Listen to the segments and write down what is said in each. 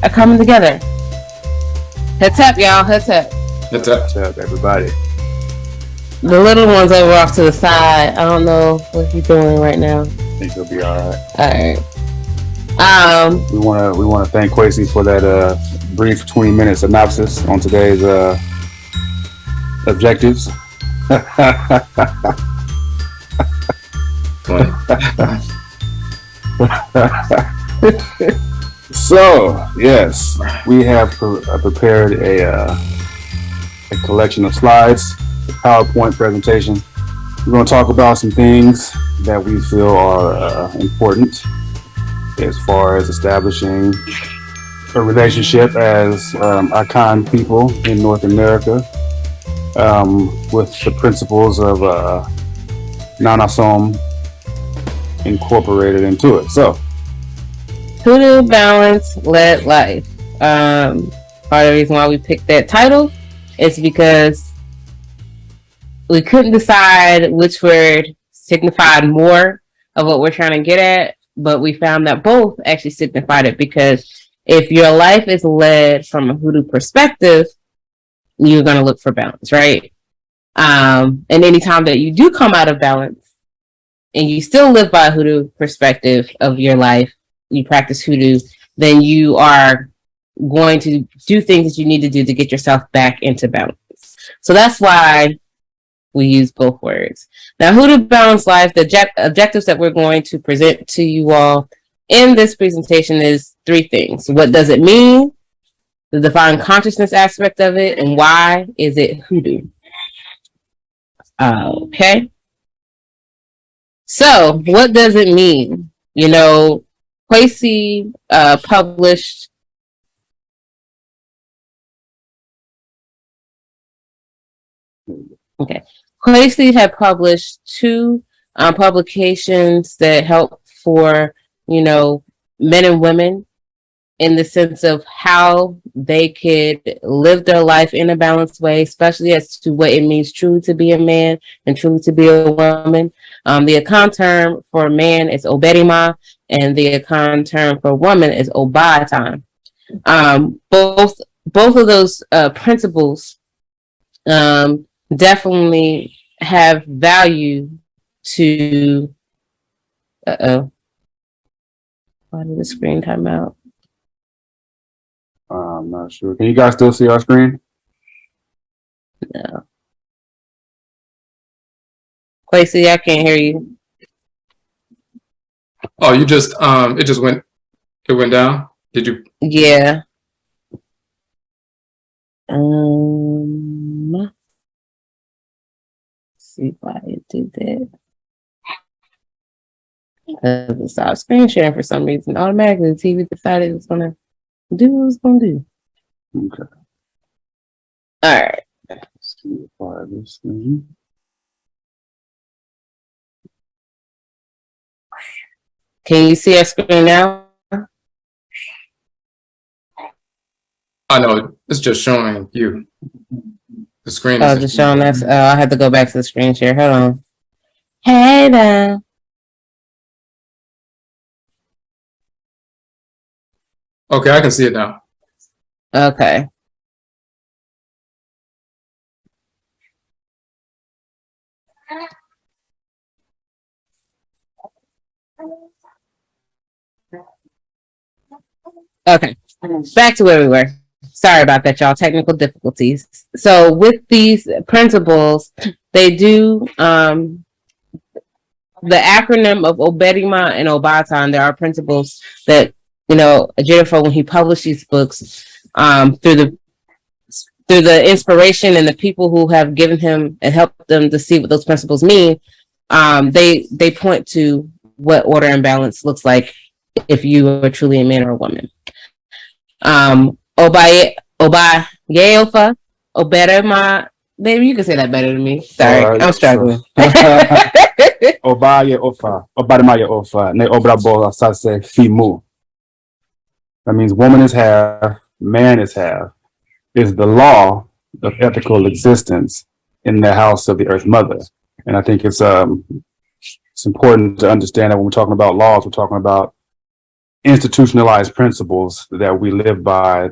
are coming together. Heads up, y'all. Heads up. Heads up. Heads up, everybody. The little one's over off to the side. I don't know what he's doing right now. I think he'll be all right. All right. We want to thank Kwesi for that brief 20-minute synopsis on today's objectives. So yes, we have prepared a collection of slides, a PowerPoint presentation. We're going to talk about some things that we feel are important as far as establishing a relationship as Akhan people in North America, with the principles of Nanasom incorporated into it. So, Hoodoo Balance Led Life. Part of the reason why we picked that title is because we couldn't decide which word signified more of what we're trying to get at, but we found that both actually signified it, because if your life is led from a Hoodoo perspective, you're going to look for balance, right? And anytime that you do come out of balance and you still live by a Hoodoo perspective of your life, you practice Hoodoo, then you are going to do things that you need to do to get yourself back into balance. So that's why we use both words. Now, Hoodoo Balance Life, the objectives that we're going to present to you all in this presentation is three things. What does it mean? The divine consciousness aspect of it, and why is it Hoodoo? Okay. So, what does it mean? You know, Kwesi published Kwesi had published two publications that help for, you know, men and women in the sense of how they could live their life in a balanced way, especially as to what it means truly to be a man and truly to be a woman. The Akhan term for man is Oberima, and the Akhan term for woman is Obatan. Both of those principles definitely have value to. Why did the screen time out? I'm not sure. Can you guys still see our screen? No. Kwesi, I can't hear you. Oh, you just it went down. Did you? Yeah. Let's see why it did that. It stopped screen sharing for some reason. Automatically, the TV decided it was gonna do what it was gonna do. Okay. All right. Let's see this thing. Can you see our screen now? I know it's just showing you. The screen Oh, is just showing us. Oh, I had to go back to the screen share. Hold on. Hey there. okay. I can see it now. Okay. Okay. Back to where we were. Sorry about that, y'all. Technical difficulties. So with these principles, they do the acronym of Oberima and Obatan. There are principles that, you know, Jennifer, when he published these books, through the inspiration and the people who have given him and helped them to see what those principles mean, they point to what order and balance looks like if you are truly a man or a woman. Obayeofa, Oberima. Baby, you can say that better than me. Sorry, I'm struggling. Obaye Ofa, Obarimaya Ofa, Ne Obrabo Sase Fimu. That means woman is half, man is half, is the law of ethical existence in the house of the Earth Mother. And I think it's important to understand that when we're talking about laws, we're talking about institutionalized principles that we live by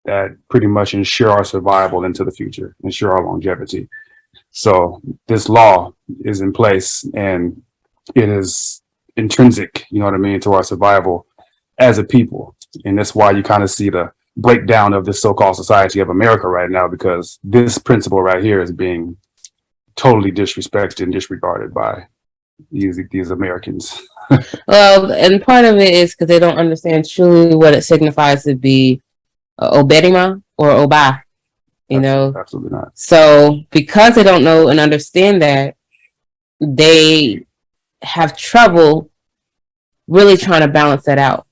that pretty much ensure our survival into the future, ensure our longevity. So this law is in place and it is intrinsic, you know what I mean, to our survival as a people. And that's why you kind of see the breakdown of this so-called society of America right now, because this principle right here is being totally disrespected and disregarded by these Americans. Well, and part of it is because they don't understand truly what it signifies to be Obedima or Oba, you know? Absolutely not. So because they don't know and understand that, they have trouble really trying to balance that out.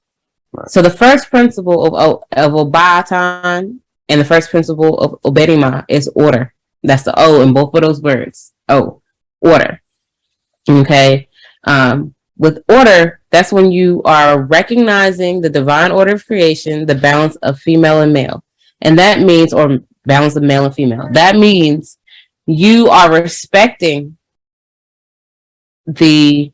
Right. So the first principle of Obatan and the first principle of Obedima is order. That's the O in both of those words. O, order. Okay. With order, that's when you are recognizing the divine order of creation, the balance of female and male. And that means, or balance of male and female. That means you are respecting the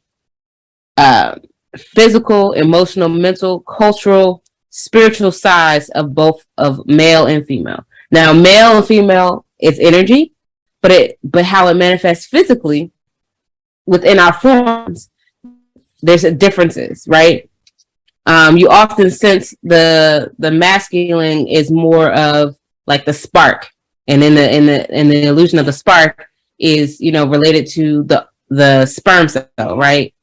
physical, emotional, mental, cultural, spiritual sides of both of male and female. Now, male and female is energy, but how it manifests physically within our forms, there's differences, right? You often sense the masculine is more of like the spark, and in the illusion of the spark is, you know, related to the sperm cell, right?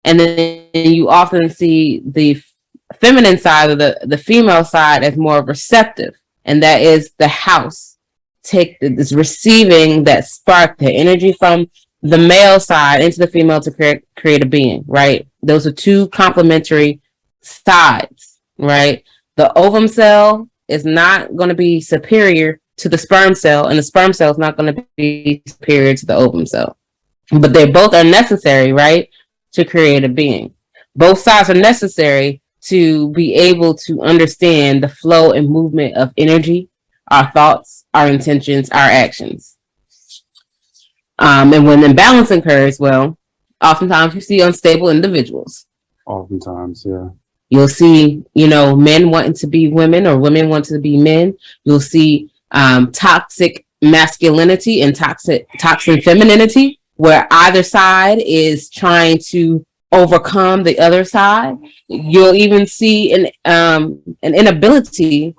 And then you often see the feminine side of the female side as more receptive, and that is the house is receiving that spark, the energy from the male side into the female to create a being, right? Those are two complementary sides, right? The ovum cell is not going to be superior to the sperm cell, and the sperm cell is not going to be superior to the ovum cell. But they both are necessary, right, to create a being. Both sides are necessary to be able to understand the flow and movement of energy, our thoughts, our intentions, our actions. And when imbalance occurs, well, oftentimes you see unstable individuals. Oftentimes, yeah. You'll see, you know, men wanting to be women or women wanting to be men. You'll see toxic masculinity and toxic femininity, where either side is trying to overcome the other side. You'll even see an inability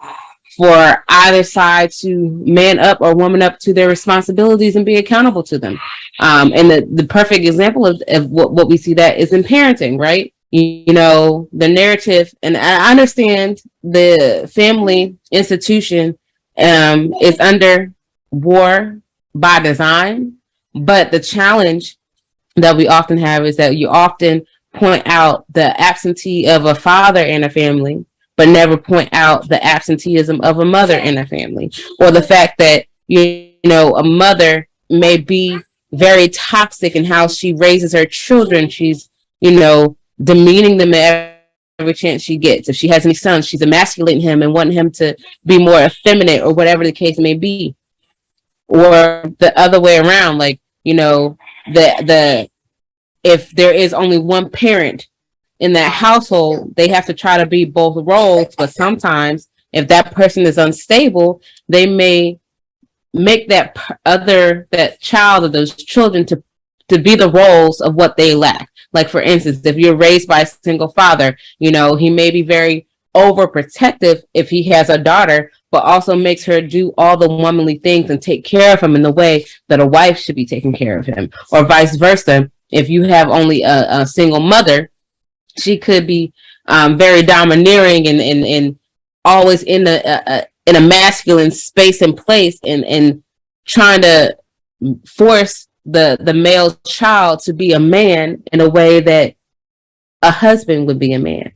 for either side to man up or woman up to their responsibilities and be accountable to them. And the perfect example of what we see that is in parenting, right? You know, the narrative, and I understand the family institution is under war by design, but the challenge that we often have is that you often point out the absentee of a father in a family, but never point out the absenteeism of a mother in a family, or the fact that, you know, a mother may be very toxic in how she raises her children. She's, you know, demeaning them every chance she gets. If she has any sons, she's emasculating him and wanting him to be more effeminate, or whatever the case may be. Or the other way around, like, you know, if there is only one parent in that household, they have to try to be both roles. But sometimes if that person is unstable, they may make that child or those children to be the roles of what they lack. Like, for instance, if you're raised by a single father, you know, he may be very overprotective if he has a daughter, but also makes her do all the womanly things and take care of him in the way that a wife should be taking care of him, or vice versa. If you have only a single mother, she could be very domineering and always in a masculine space and place, and trying to force the male child to be a man in a way that a husband would be a man.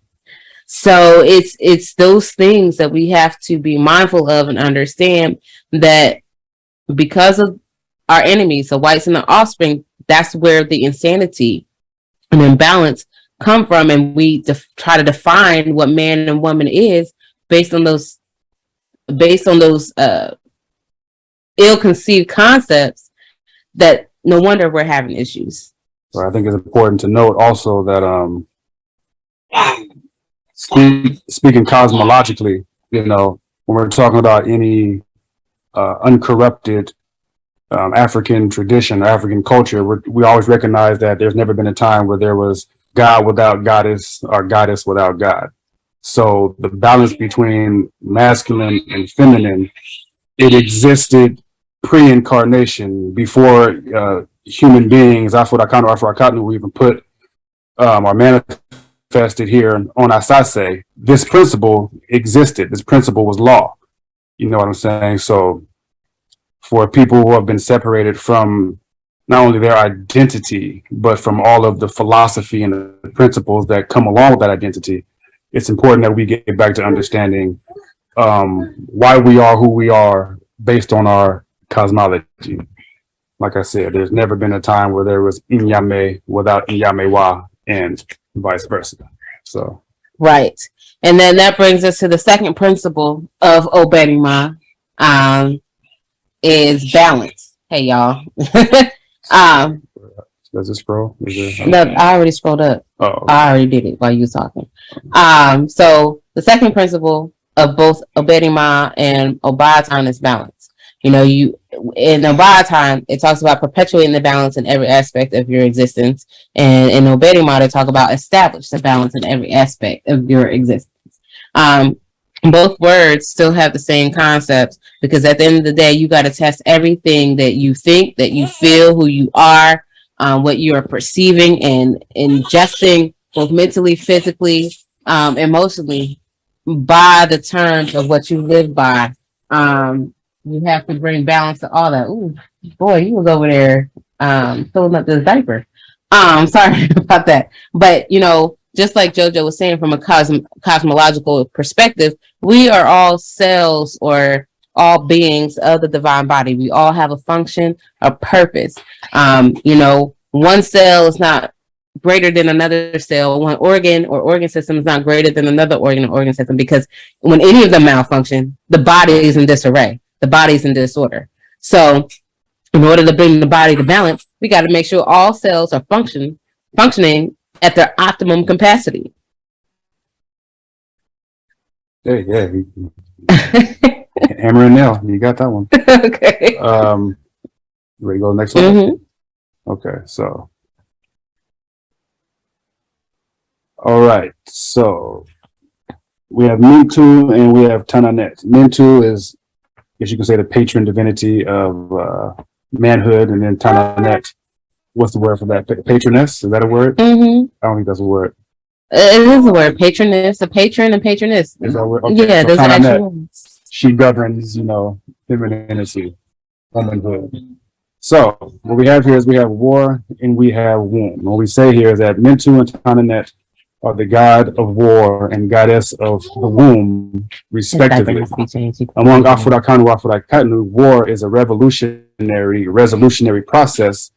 So it's those things that we have to be mindful of and understand, that because of our enemies, the whites and the offspring, that's where the insanity and imbalance come from. And we try to define what man and woman is based on those ill-conceived concepts, that no wonder we're having issues. Well, I think it's important to note also that speaking cosmologically, you know, when we're talking about any uncorrupted African tradition or African culture, we always recognize that there's never been a time where there was God without goddess or goddess without God. So the balance between masculine and feminine, it existed pre-incarnation before human beings, Afro-Akhan or Afro-Akhan, were even put or manifested here on Asase. This principle existed. This principle was law. You know what I'm saying? So for people who have been separated from not only their identity, but from all of the philosophy and the principles that come along with that identity, it's important that we get back to understanding why we are who we are based on our cosmology. Like I said, there's never been a time where there was Inyame without Inyamewa and vice versa. So Right. And then that brings us to the second principle of Oberima, is balance. Hey, y'all. Does it scroll? No, I already scrolled up. Oh, okay. I already did it while you were talking. So the second principle of both Oberima and Obatan is balance. You know, in Obatan, it talks about perpetuating the balance in every aspect of your existence. And in Oberima, they talk about establish the balance in every aspect of your existence. Both words still have the same concepts, because at the end of the day, you got to test everything that you think, that you feel, who you are, what you are perceiving and ingesting, both mentally, physically, emotionally, by the terms of what you live by. You have to bring balance to all that. Ooh, boy, you was over there filling up this diaper. Sorry about that. But, you know, just like JoJo was saying, from a cosmological perspective, we are all cells or all beings of the divine body. We all have a function, a purpose. You know, one cell is not greater than another cell. One organ or organ system is not greater than another organ or organ system, because when any of them malfunction, the body is in disarray. The body is in disorder. So in order to bring the body to balance, we got to make sure all cells are functioning at their optimum capacity. Yeah. Hammer and nail. You got that one. Okay. Ready to go to the next one? Mm-hmm. Okay, so. All right, so we have Mintu and we have Tananet. Mintu is, as you can say, the patron divinity of manhood, and then Tananet, what's the word for that? Patroness? Is that a word? Mm-hmm. I don't think that's a word. It is a word. Patroness, a patron and patroness. Is that a word? Okay. Yeah, so those are Tananet, actual words. she governs, you know, femininity, womanhood. So what we have here is we have war and we have womb. What we say here is that Mintu and Tananet are the god of war and goddess of the womb, respectively. Among Afro-Akanu and Afro-Akanu, war is a resolutionary process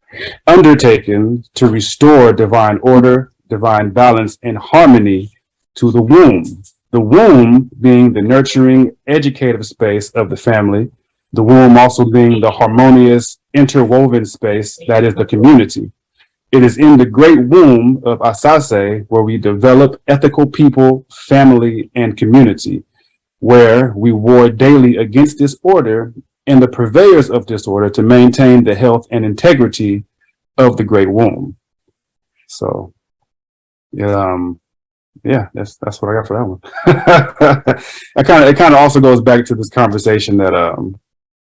undertaken to restore divine order, divine balance, and harmony to the womb. The womb being the nurturing, educative space of the family, the womb also being the harmonious, interwoven space that is the community. It is in the great womb of Asase where we develop ethical people, family, and community, where we war daily against disorder and the purveyors of disorder to maintain the health and integrity of the great womb. So, yeah, that's what I got for that one. It kind of also goes back to this conversation that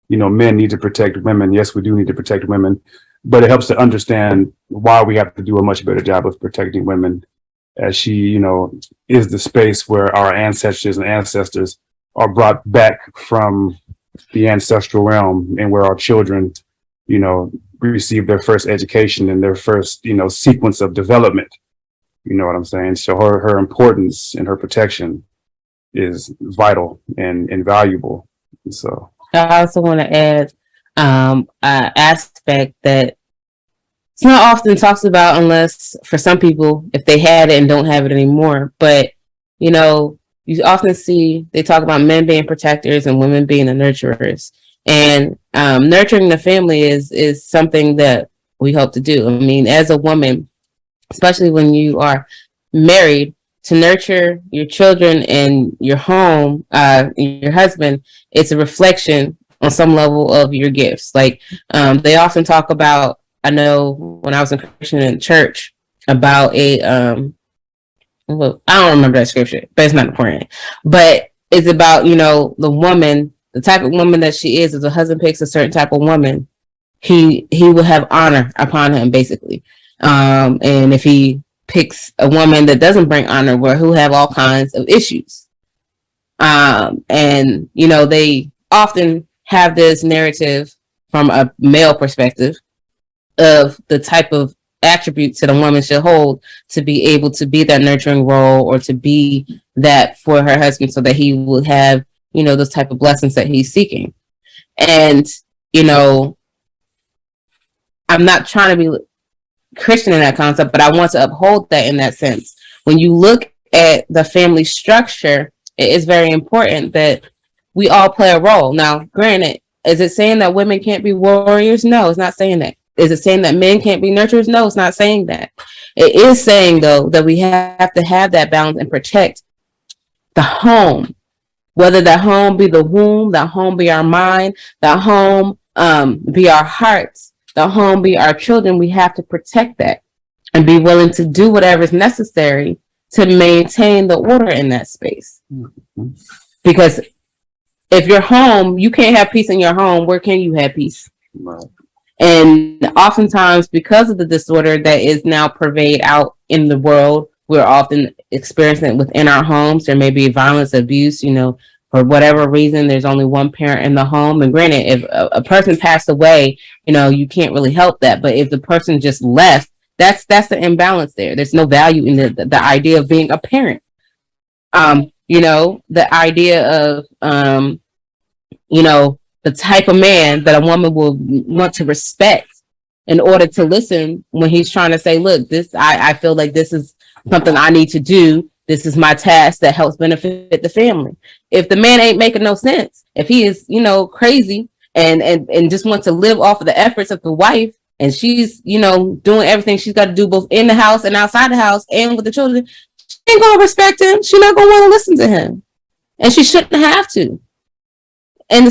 you know, men need to protect women. Yes, we do need to protect women, but it helps to understand why we have to do a much better job of protecting women, as she, you know, is the space where our ancestors and ancestors are brought back from the ancestral realm, and where our children, you know, receive their first education and their first, you know, sequence of development. You know what I'm saying? So her importance and her protection is vital and invaluable. So I also want to add an aspect that it's not often talked about, unless for some people, if they had it and don't have it anymore. But, you know, you often see they talk about men being protectors and women being the nurturers. And nurturing the family is something that we hope to do. I mean, as a woman, especially when you are married to nurture your children and your home, your husband, it's a reflection on some level of your gifts. Like they often talk about, I know when I was in Christian in church, about well, I don't remember that scripture, but it's not important. But it's about, the woman, the type of woman that she is. If a husband picks a certain type of woman, he will have honor upon him, basically. And if he picks a woman that doesn't bring honor, where he'll have all kinds of issues. And they often have this narrative from a male perspective of the type of attributes that a woman should hold to be able to be that nurturing role, or to be that for her husband, so that he will have, those type of blessings that he's seeking. And, I'm not trying to be Christian in that concept, but I want to uphold that in that sense. When you look at the family structure, it is very important that we all play a role. Now, granted, is it saying that women can't be warriors? No, it's not saying that. Is it saying that men can't be nurturers? No, it's not saying that. It is saying, though, that we have to have that balance and protect the home, whether that home be the womb, that home be our mind, that home be our hearts, the home be our children. We have to protect that and be willing to do whatever is necessary to maintain the order in that space. Mm-hmm. Because if you're home, you can't have peace in your home. Where can you have peace? Right. And oftentimes, because of the disorder that is now pervade out in the world, we're often experiencing it within our homes. There may be violence, abuse, for whatever reason. There's only one parent in the home. And granted, if a person passed away, you can't really help that. But if the person just left, that's the imbalance there. There's no value in the idea of being a parent. The idea of, the type of man that a woman will want to respect in order to listen when he's trying to say, look, I feel like this is something I need to do. This is my task that helps benefit the family. If the man ain't making no sense, if he is, crazy and just wants to live off of the efforts of the wife, and she's, doing everything she's got to do both in the house and outside the house and with the children, she ain't going to respect him. She's not going to want to listen to him. And she shouldn't have to. And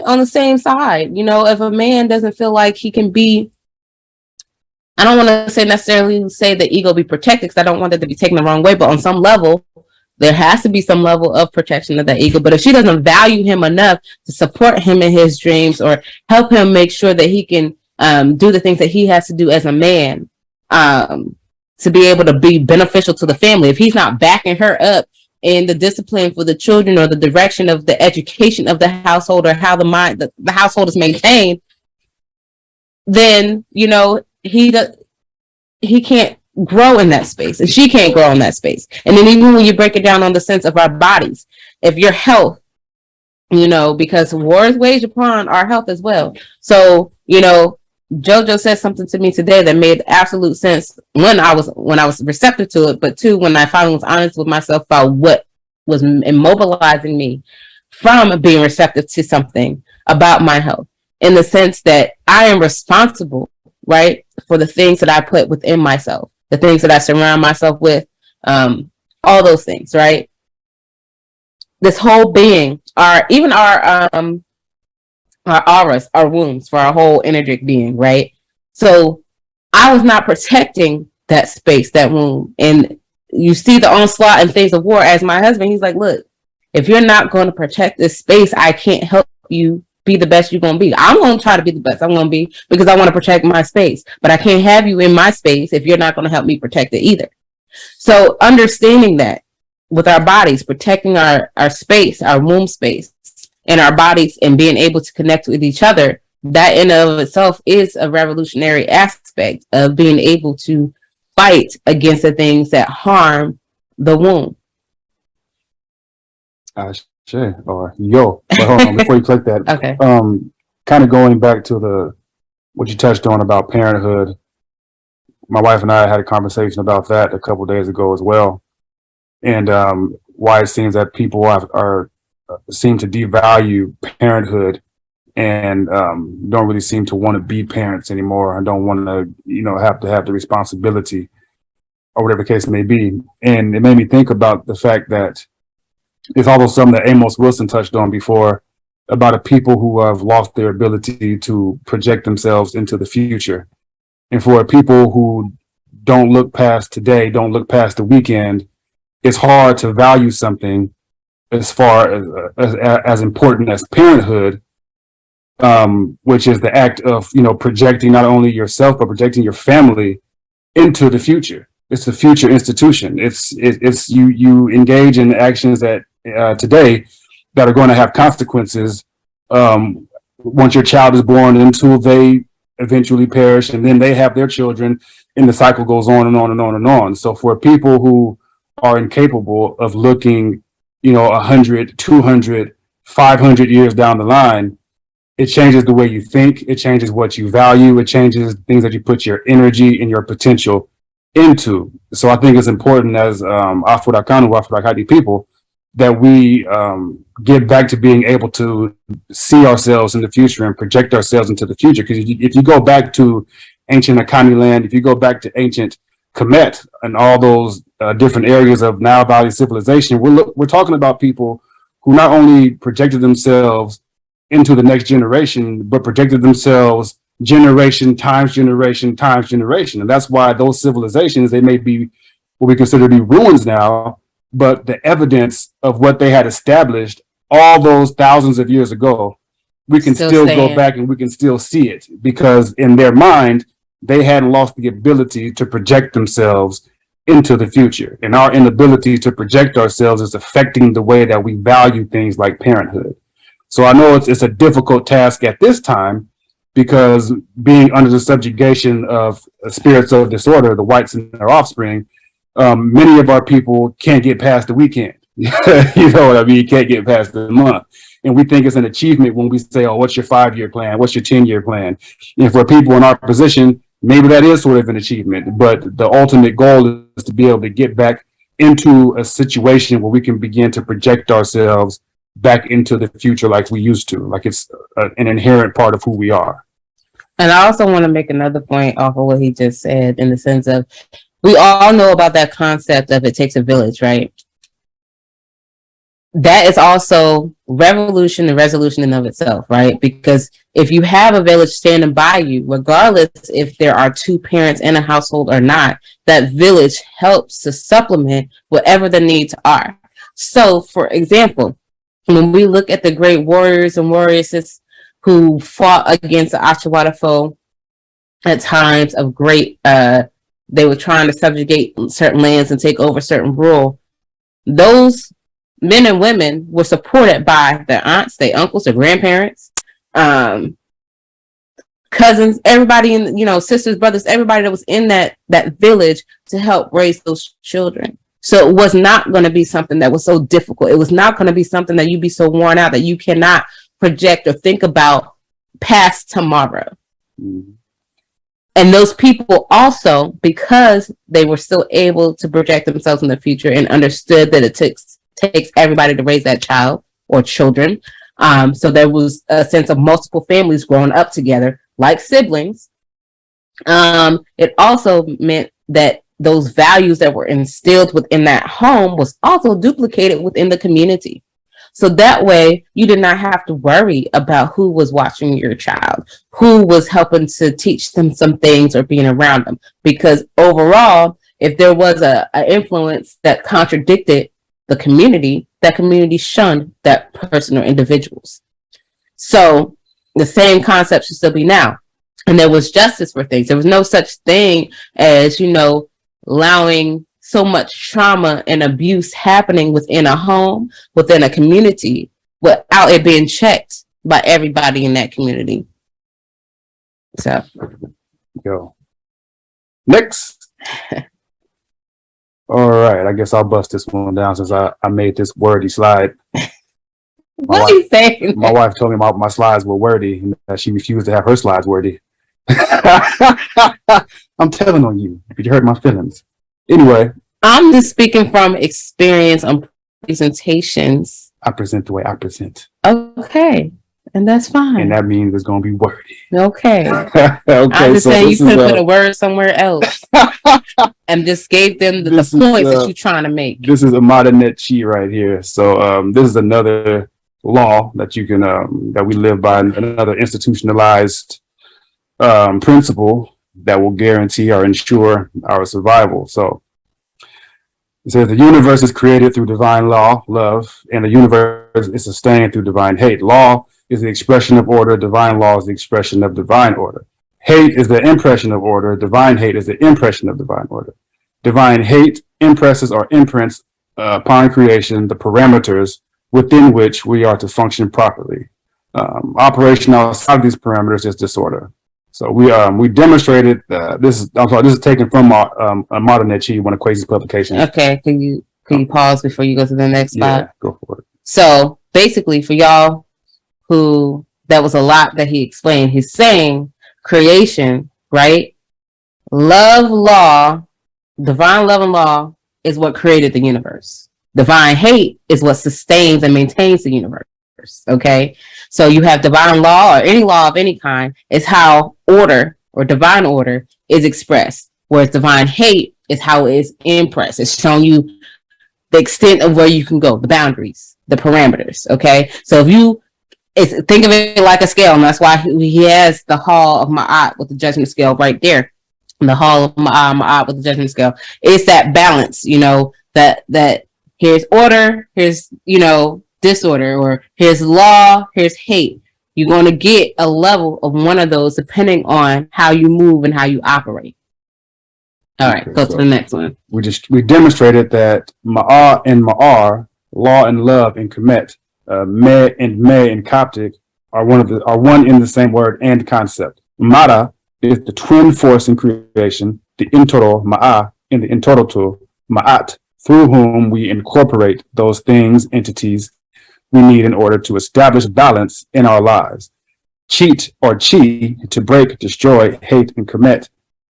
on the same side, if a man doesn't feel like he can be, I don't want to necessarily say the ego be protected, because I don't want it to be taken the wrong way, but on some level, there has to be some level of protection of that ego. But if she doesn't value him enough to support him in his dreams, or help him make sure that he can do the things that he has to do as a man, to be able to be beneficial to the family, if he's not backing her up in the discipline for the children, or the direction of the education of the household, or how the household is maintained, then he can't grow in that space, and she can't grow in that space. And then even when you break it down on the sense of our bodies, if your health, because war is waged upon our health as well. So JoJo said something to me today that made absolute sense when I was receptive to it, but two, when I finally was honest with myself about what was immobilizing me from being receptive to something about my health, in the sense that I am responsible, right, for the things that I put within myself, the things that I surround myself with, all those things, right? This whole being, our auras, our wombs, for our whole energetic being, right? So I was not protecting that space, that womb. And you see the onslaught and things of war. As my husband, he's like, look, if you're not going to protect this space, I can't help you be the best you're going to be. I'm going to try to be the best I'm going to be, because I want to protect my space. But I can't have you in my space if you're not going to help me protect it either. So understanding that with our bodies, protecting our space, our womb space, and our bodies, and being able to connect with each other, that in and of itself is a revolutionary aspect of being able to fight against the things that harm the womb. Sure. Or yo, but hold on, before you click that, okay. Kind of going back to what you touched on about parenthood. My wife and I had a conversation about that a couple of days ago as well, and why it seems that people seem to devalue parenthood, and don't really seem to want to be parents anymore, and don't want to, have the responsibility. or whatever the case may be. And it made me think about the fact that it's also something that Amos Wilson touched on before about a people who have lost their ability to project themselves into the future. And for people who don't look past today, don't look past the weekend, it's hard to value something as far as important as parenthood, which is the act of, projecting not only yourself, but projecting your family into the future. It's a future institution. It's you engage in actions that today that are going to have consequences once your child is born until they eventually perish, and then they have their children, and the cycle goes on and on and on and on. So for people who are incapable of looking, 100, 200, 500 years down the line, it changes the way you think. It changes what you value. It changes things that you put your energy and your potential into. So I think it's important as Afro-Dakanu, Afro-Dakadi people that we get back to being able to see ourselves in the future and project ourselves into the future. Because if you go back to ancient Akani land, if you go back to ancient Kemet and all those different areas of Nile Valley civilization, we're talking about people who not only projected themselves into the next generation, but projected themselves generation times generation times generation. And that's why those civilizations, they may be what we consider to be ruins now, but the evidence of what they had established all those thousands of years ago, we can still go back and we can still see it, because in their mind, they hadn't lost the ability to project themselves into the future. And our inability to project ourselves is affecting the way that we value things like parenthood. So I know it's a difficult task at this time, because being under the subjugation of spirits of disorder, the whites and their offspring, many of our people can't get past the weekend. You know what I mean? Can't get past the month. And we think it's an achievement when we say, oh, what's your 5-year plan? What's your 10-year plan? And for people in our position, maybe that is sort of an achievement. But the ultimate goal is to be able to get back into a situation where we can begin to project ourselves back into the future like we used to, like it's an inherent part of who we are. And I also want to make another point off of what he just said, in the sense of, we all know about that concept of it takes a village, right? That is also revolution and resolution in of itself, right? Because if you have a village standing by you, regardless if there are 2 parents in a household or not, that village helps to supplement whatever the needs are. So, for example, when we look at the great warriors and warriors who fought against the Ashawada foe at times of great, they were trying to subjugate certain lands and take over certain rule. Those men and women were supported by their aunts, their uncles, their grandparents, cousins, everybody in, sisters, brothers, everybody that was in that village to help raise those children. So it was not going to be something that was so difficult. It was not going to be something that you'd be so worn out that you cannot project or think about past tomorrow. Mm-hmm. And those people also, because they were still able to project themselves in the future and understood that it takes everybody to raise that child or children. So there was a sense of multiple families growing up together like siblings. It also meant that those values that were instilled within that home was also duplicated within the community. So that way you did not have to worry about who was watching your child, who was helping to teach them some things or being around them. Because overall, if there was a influence that contradicted the community, that community shunned that person or individuals. So the same concept should still be now. And there was justice for things. There was no such thing as, allowing so much trauma and abuse happening within a home, within a community, without it being checked by everybody in that community. So, next. All right, I guess I'll bust this one down since I made this wordy slide. What are you saying? My wife told me my slides were wordy and that she refused to have her slides wordy. I'm telling on you, you hurt my feelings. Anyway, I'm just speaking from experience on presentations. I present the way I present. Okay, and that's fine. And that means it's going to be wordy. Okay. Okay. I'm just saying you could put a word somewhere else. and just gave them the This points is, that you're trying to make. This is a modern net chi right here. So this is another law that you can that we live by, another institutionalized principle that will guarantee or ensure our survival. So it says the universe is created through divine law, love, and the universe is sustained through divine hate. Law is the expression of order. Divine law is the expression of divine order. Hate is the impression of order. Divine hate is the impression of divine order. Divine hate impresses or imprints upon creation the parameters within which we are to function properly. Operation outside of these parameters is disorder. So we demonstrated this is taken from Modern Net Chi, one of Kwesi's publications. Okay, can you pause before you go to the next spot? Yeah, go for it. So basically, for y'all who that was a lot that he explained, he's saying creation, right? Love, law, divine love and law is what created the universe. Divine hate is what sustains and maintains the universe. Okay, so you have divine law or any law of any kind is how order or divine order is expressed, whereas divine hate is how it is impressed. It's showing you the extent of where you can go, the boundaries, the parameters. Okay, so if you think of it like a scale, and that's why he has the hall of Ma'at with the judgment scale right there. The hall of Ma'at with the judgment scale. It's that balance, that here's order, here's disorder, or here's law, here's hate. You're going to get a level of one of those depending on how you move and how you operate. All right, go to the next one. We demonstrated that Ma'a and Ma'ar, law and love in Kemet, Me and Me in Coptic are one in the same word and concept. Mara is the twin force in creation, the intotal Ma'a in the intotal Ma'at, through whom we incorporate those things, entities we need in order to establish balance in our lives. Cheat or chi, to break, destroy, hate, and commit,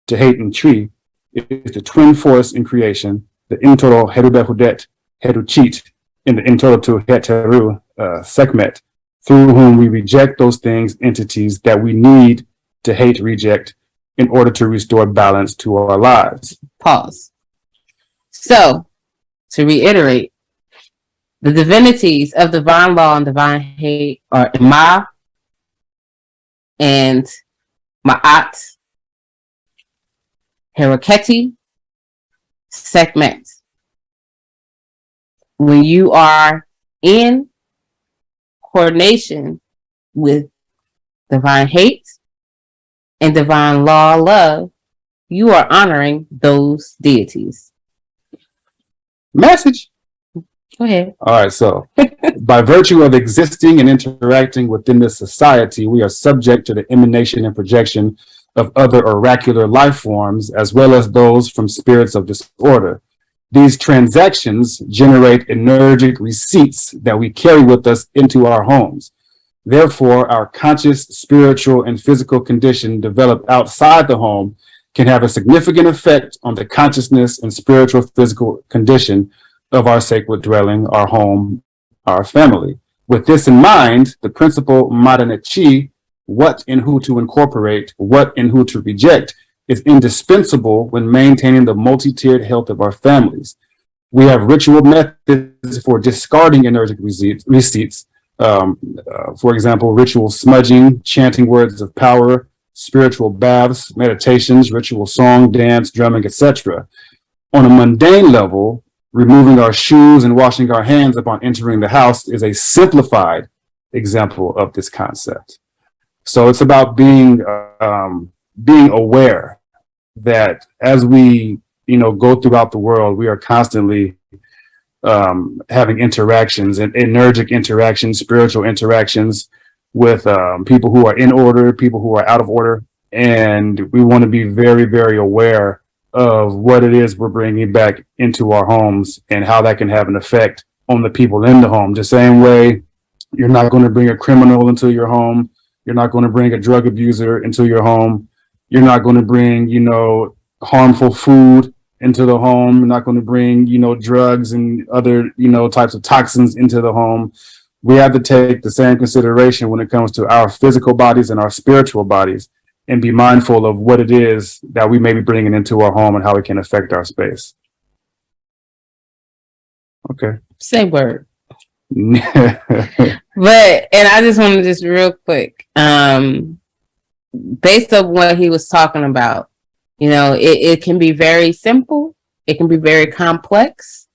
to hate and tree, is the twin force in creation, the intotal Herubehudet, Heruchit, in the intotal Heteru, Sekmet, through whom we reject those things, entities that we need to hate, reject, in order to restore balance to our lives. Pause. So, to reiterate, the divinities of divine law and divine hate are Ma and Ma'at, Heraketi, Sekmet. When you are in coordination with divine hate and divine law, love, you are honoring those deities. Message. Go ahead. All right, so by virtue of existing and interacting within this society, we are subject to the emanation and projection of other oracular life forms, as well as those from spirits of disorder. These transactions generate energetic receipts that we carry with us into our homes. Therefore, our conscious, spiritual, and physical condition developed outside the home can have a significant effect on the consciousness and spiritual physical condition of our sacred dwelling, our home, our family. With this in mind, the principle Madane Chi, what and who to incorporate, what and who to reject, is indispensable when maintaining the multi-tiered health of our families. We have ritual methods for discarding energetic receipts. For example, ritual smudging, chanting words of power, spiritual baths, meditations, ritual song, dance, drumming, etc. On a mundane level, removing our shoes and washing our hands upon entering the house is a simplified example of this concept. So it's about being aware that as we go throughout the world, we are constantly having interactions and energetic interactions, spiritual interactions with people who are in order, people who are out of order, and we want to be very, very aware of what it is we're bringing back into our homes and how that can have an effect on the people in the home. The same way you're not going to bring a criminal into your home, you're not going to bring a drug abuser into your home, you're not going to bring, harmful food into the home, you're not going to bring, drugs and other, types of toxins into the home. We have to take the same consideration when it comes to our physical bodies and our spiritual bodies and be mindful of what it is that we may be bringing into our home and how it can affect our space. Okay. Say word. But, and I just want to just real quick, based on what he was talking about, you know, it can be very simple. It can be very complex.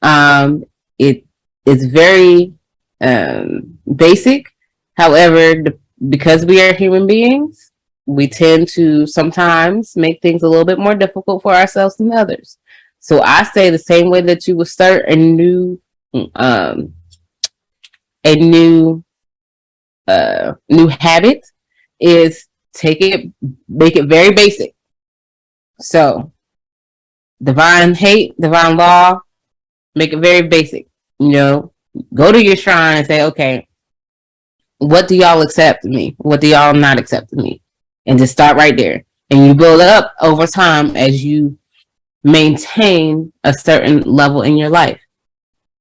It is very basic. However, because we are human beings, we tend to sometimes make things a little bit more difficult for ourselves than others. So I say the same way that you would start a new habit is make it very basic. So divine law, make it very basic. You know, go to your shrine and say, okay, what do y'all accept in me? What do y'all not accept in me? And just start right there. And you build up over time as you maintain a certain level in your life.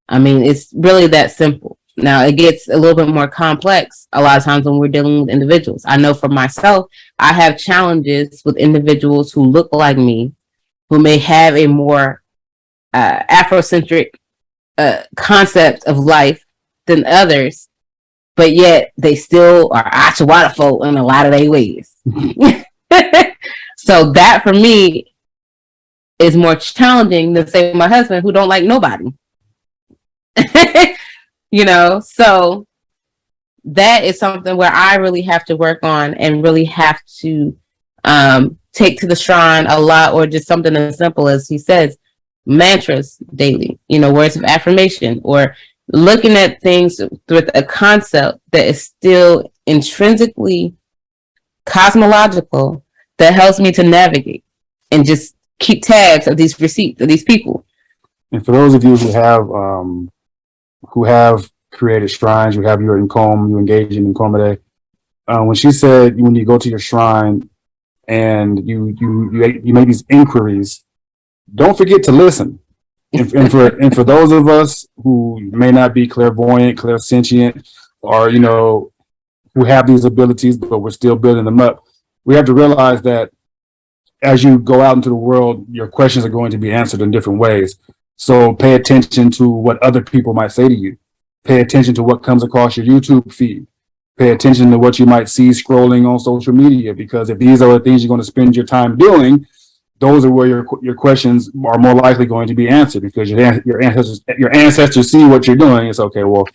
I mean, it's really that simple. Now, it gets a little bit more complex a lot of times when we're dealing with individuals. I know for myself, I have challenges with individuals who look like me, who may have a more Afrocentric concept of life than others, but yet they still are Achawada folk in a lot of their ways. So that for me is more challenging than say my husband who don't like nobody. You know, so that is something where I really have to work on and really have to take to the shrine a lot, or just something as simple as he says, mantras daily, you know, words of affirmation, or looking at things with a concept that is still intrinsically cosmological that helps me to navigate and just keep tabs of these receipts of these people. And for those of you who have created shrines, you have your Nkom, you engage in Nkomade. When she said when you go to your shrine and you make these inquiries, don't forget to listen. And for those of us who may not be clairvoyant, clairsentient, or you know, who have these abilities, but we're still building them up, we have to realize that as you go out into the world, your questions are going to be answered in different ways. So pay attention to what other people might say to you. Pay attention to what comes across your YouTube feed. Pay attention to what you might see scrolling on social media, because if these are the things you're going to spend your time doing, those are where your questions are more likely going to be answered, because your ancestors see what you're doing. It's okay, well,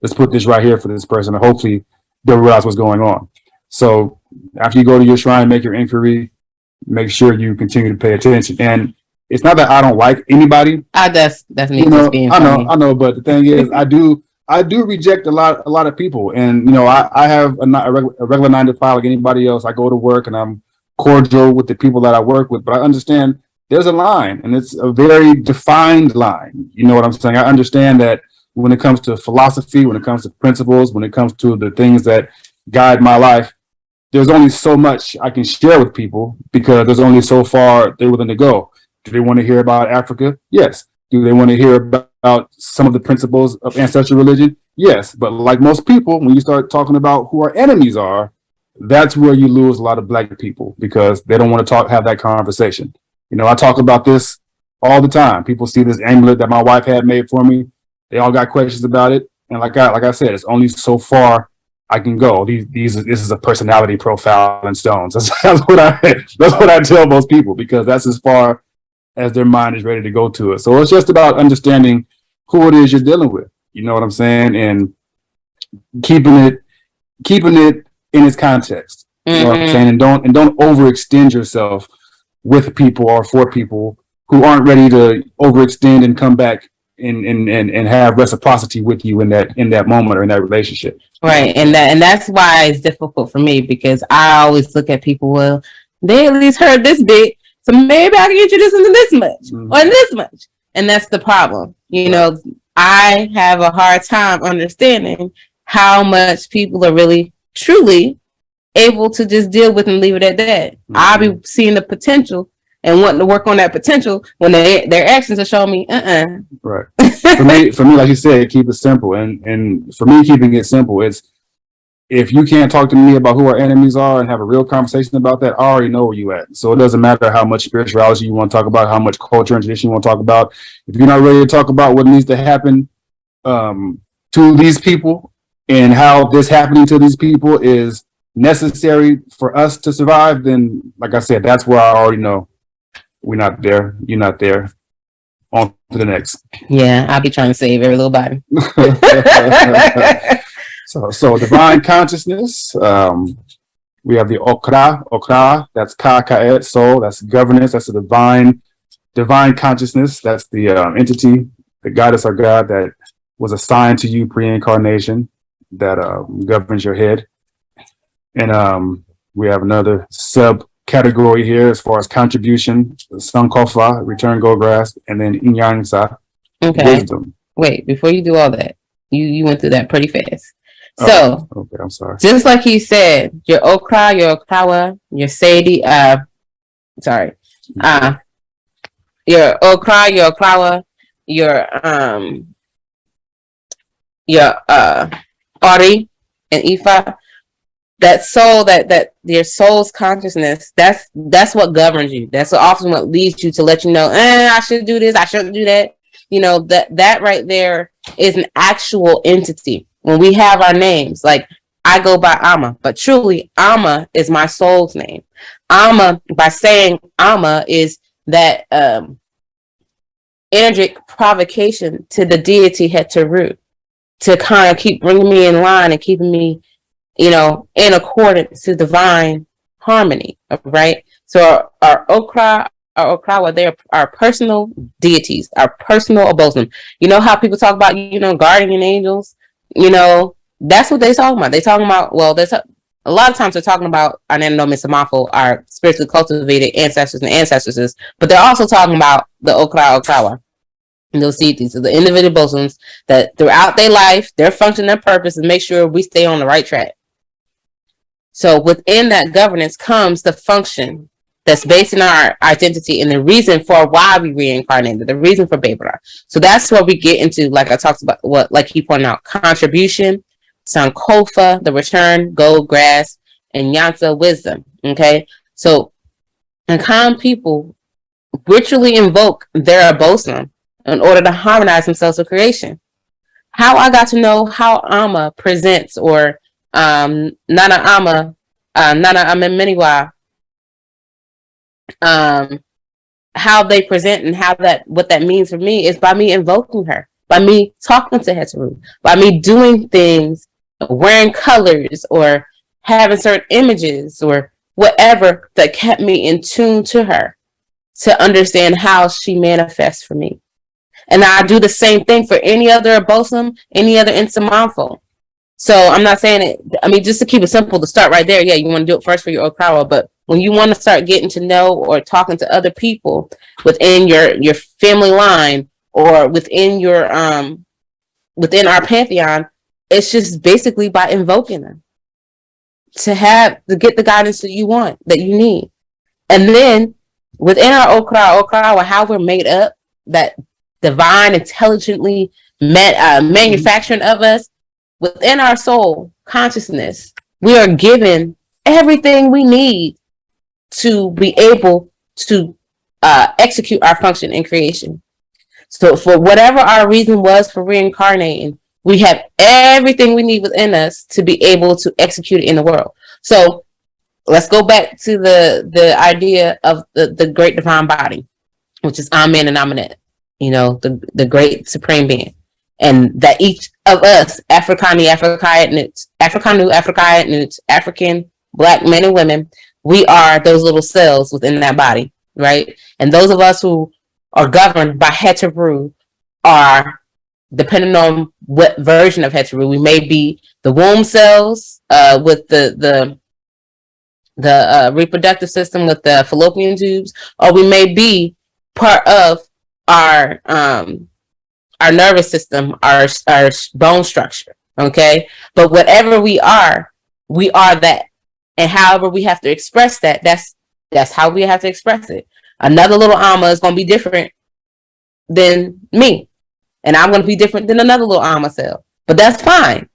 let's put this right here for this person, and hopefully they'll realize what's going on. So after you go to your shrine, make your inquiry, make sure you continue to pay attention. And it's not that I don't like anybody. That's me. You know, just being I know, but the thing is, I do reject a lot of people, and you know, I have a regular 9 to 5 like anybody else. I go to work and I'm cordial with the people that I work with, but I understand there's a line, and it's a very defined line. You know what I'm saying? I understand that when it comes to philosophy, when it comes to principles, when it comes to the things that guide my life, there's only so much I can share with people, because there's only so far they're willing to go. Do they want to hear about Africa? Yes. Do they want to hear about some of the principles of ancestral religion? Yes. But like most people, when you start talking about who our enemies are, that's where you lose a lot of Black people, because they don't want to have that conversation. You know, I talk about this all the time. People see this amulet that my wife had made for me. They all got questions about it. And like I said, it's only so far I can go. This is a personality profile in stones. That's what I tell most people, because that's as far as their mind is ready to go to it. So it's just about understanding who it is you're dealing with. You know what I'm saying? And keeping it in its context. You know what I'm saying? And don't overextend yourself with people or for people who aren't ready to overextend and come back and have reciprocity with you in that moment or in that relationship. Right. And that's why it's difficult for me, because I always look at people, well, they at least heard this bit, so maybe I can introduce them to this much or this much. And that's the problem. You know, I have a hard time understanding how much people are really, truly able to just deal with and leave it at that. I'll be seeing the potential and wanting to work on that potential when their actions are showing me, Right. For me, like you said, keep it simple. And for me, keeping it simple, it's if you can't talk to me about who our enemies are and have a real conversation about that, I already know where you at. So it doesn't matter how much spirituality you want to talk about, how much culture and tradition you want to talk about. If you're not ready to talk about what needs to happen to these people and how this happening to these people is necessary for us to survive, then, like I said, that's where I already know we're not there. You're not there. On to the next. Yeah, I'll be trying to save every little body. So divine consciousness. We have the Okra, that's Ka soul, that's governance, that's the divine consciousness, that's the entity, the goddess or God that was assigned to you pre-incarnation, that governs your head. And we have another subcategory here as far as contribution, Sankofa, return gold grass, and then Inyansa, wisdom. Wait, before you do all that, you went through that pretty fast. So, okay, I'm sorry. Just like he said, your Okra, your Okrawa, your Sadie, your Okra, your Okrawa, your Ori and Ifa, that soul, that your soul's consciousness, that's what governs you. That's often what leads you to let you know, I should do this, I shouldn't do that. You know, that right there is an actual entity. When we have our names, like I go by Amma, but truly Amma is my soul's name. Amma, by saying Amma, is that energetic provocation to the deity Heteru to kind of keep bringing me in line and keeping me, in accordance to divine harmony, right? So our Okra, our Okrawa, they're our personal deities, our personal abosom. You know how people talk about, guardian angels? That's what they're talking about. They're talking about, a lot of times they're talking about our Mr. our spiritually cultivated ancestors and ancestresses, but they're also talking about the Okrawa, and those deities, so the individual bosoms that throughout their life, their function, their purpose is make sure we stay on the right track. So within that governance comes the function that's based on our identity and the reason for why we reincarnated, the reason for Babara. So that's what we get into, like I talked about, like he pointed out, contribution, Sankofa, the return, gold grass, and Yansa, wisdom. Okay, so Akhan people ritually invoke their abosom in order to harmonize themselves with creation. How I got to know how Amma presents, or Nana Amma, Nana Amemeniwa, how they present and what that means for me is by me invoking her, by me talking to Heteru, by me doing things, wearing colors or having certain images or whatever that kept me in tune to her to understand how she manifests for me. And I do the same thing for any other abosom, any other insamanfo. So I'm not saying it, just to keep it simple, to start right there, yeah, you want to do it first for your Okrawa, but when you want to start getting to know or talking to other people within your family line or within your within our pantheon, it's just basically by invoking them to get the guidance that you want, that you need. And then within our Okrawa, how we're made up, that divine, intelligently manufacturing of us, within our soul consciousness, we are given everything we need to be able to execute our function in creation. So for whatever our reason was for reincarnating, we have everything we need within us to be able to execute it in the world. So let's go back to the idea of the great divine body, which is Amen and Amenet, the great supreme being. And that each of us, Afrikanu, African, Black men and women, we are those little cells within that body, right? And those of us who are governed by Heteru are, depending on what version of Heteru, we may be the womb cells with the reproductive system with the fallopian tubes, or we may be part of our nervous system, our bone structure, okay? But whatever we are that. And however we have to express that, that's how we have to express it. Another little Amma is going to be different than me. And I'm going to be different than another little Amma cell. But that's fine.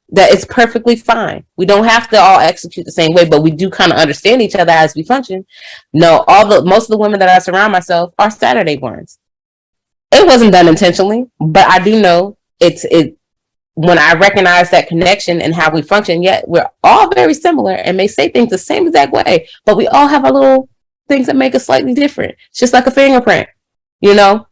that it's perfectly fine. We don't have to all execute the same way, but we do kind of understand each other as we function. No, most of the women that I surround myself are Saturday borns. It wasn't done intentionally, but I do know it when I recognize that connection and how we function. Yet we're all very similar and may say things the same exact way, but we all have our little things that make us slightly different. It's just like a fingerprint, you know.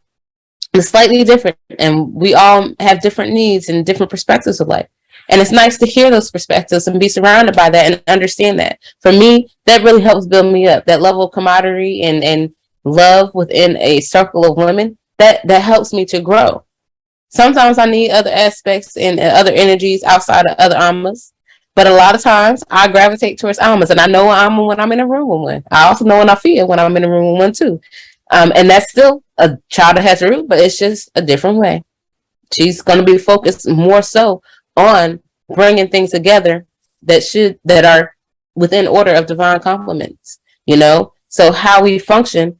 It's slightly different, and we all have different needs and different perspectives of life. And it's nice to hear those perspectives and be surrounded by that and understand that. For me, that really helps build me up. That level of camaraderie and love within a circle of women, that helps me to grow. Sometimes I need other aspects and other energies outside of other almas. But a lot of times I gravitate towards almas, and I know I'm when I'm in a room with one. I also know when I feel when I'm in a room with one too. And that's still a child that has a root, but it's just a different way. She's going to be focused more so on bringing things together that are within order of divine complements, you know. So how we function,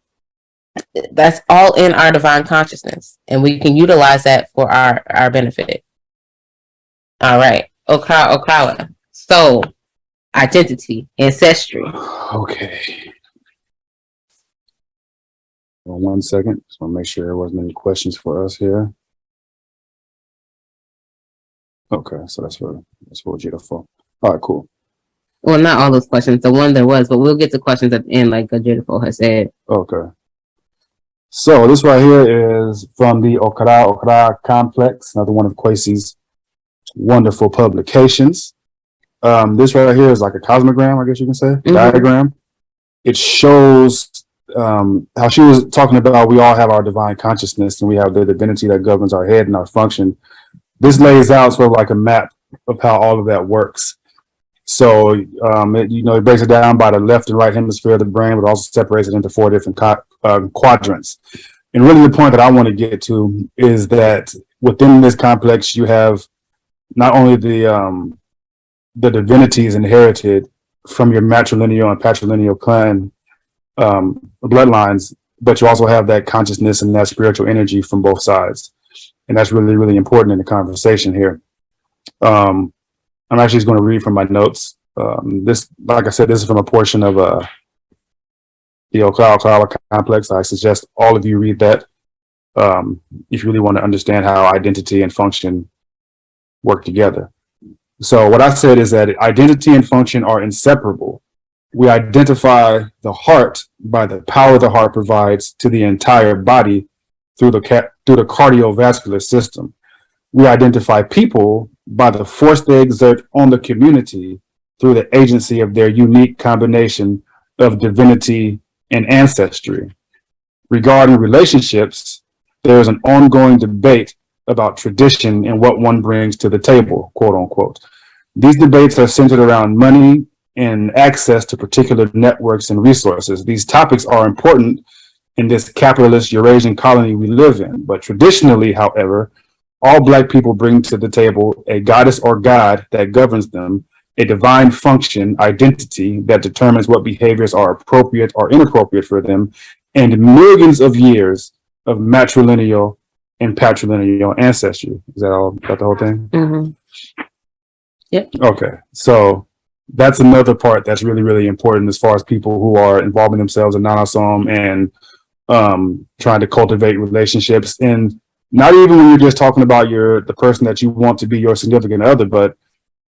that's all in our divine consciousness, and we can utilize that for our benefit. All right, Okawa. So identity, ancestry. Okay. Well, 1 second. Just want to make sure there wasn't any questions for us here. Okay, so that's for Vegeta for. All right, cool. Well, not all those questions. The one there was, but we'll get to questions at the end, like Jennifer has said. Okay. So this right here is from the Okra Complex, another one of Kwesi's wonderful publications. This right here is like a cosmogram, I guess you can say, diagram. It shows how she was talking about we all have our divine consciousness and we have the divinity that governs our head and our function. This lays out sort of like a map of how all of that works. So, it breaks it down by the left and right hemisphere of the brain, but also separates it into 4 different quadrants. And really the point that I want to get to is that within this complex, you have not only the divinities inherited from your matrilineal and patrilineal clan bloodlines, but you also have that consciousness and that spiritual energy from both sides. And that's really, really important in the conversation here. I'm actually just going to read from my notes. This, like I said, this is from a portion of the Okla complex. I suggest all of you read that if you really want to understand how identity and function work together. So what I said is that identity and function are inseparable. We identify the heart by the power the heart provides to the entire body through the cardiovascular system. We identify people by the force they exert on the community through the agency of their unique combination of divinity and ancestry. Regarding relationships, there is an ongoing debate about tradition and what one brings to the table, quote unquote. These debates are centered around money and access to particular networks and resources. These topics are important in this capitalist Eurasian colony we live in, but traditionally, however, all Black people bring to the table a goddess or god that governs them, a divine function, identity that determines what behaviors are appropriate or inappropriate for them, and millions of years of matrilineal and patrilineal ancestry. Is that all? Got the whole thing? Mm-hmm. Yep. Okay, so that's another part that's really, really important as far as people who are involving themselves in Nanasom and trying to cultivate relationships. And not even when you're just talking about the person that you want to be your significant other, but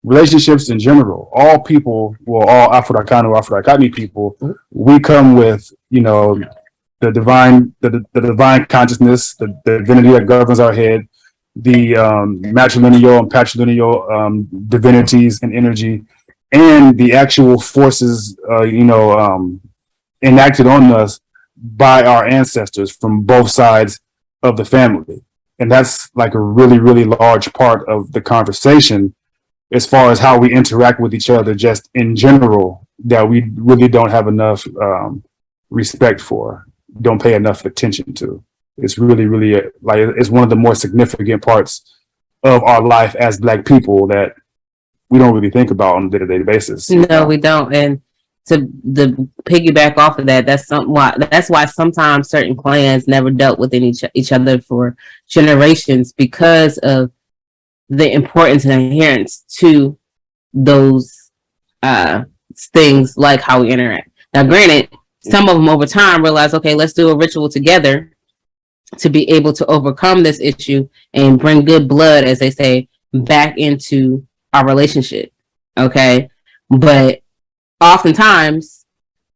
relationships in general. All people, well, all Afro-Akani people, we come with, the divine consciousness, the divinity that governs our head, the matrilineal and patrilineal divinities and energy, and the actual forces, enacted on us by our ancestors from both sides of the family. And that's like a really, really large part of the conversation as far as how we interact with each other just in general, that we really don't have enough respect for, don't pay enough attention to. It's really, really it's one of the more significant parts of our life as Black people that we don't really think about on a day-to-day basis. No, we don't. And to the piggyback off of that, that's why sometimes certain clans never dealt with each other for generations, because of the importance and adherence to those things, like how we interact. Now, granted, some of them over time realize, okay, let's do a ritual together to be able to overcome this issue and bring good blood, as they say, back into our relationship. Okay. But oftentimes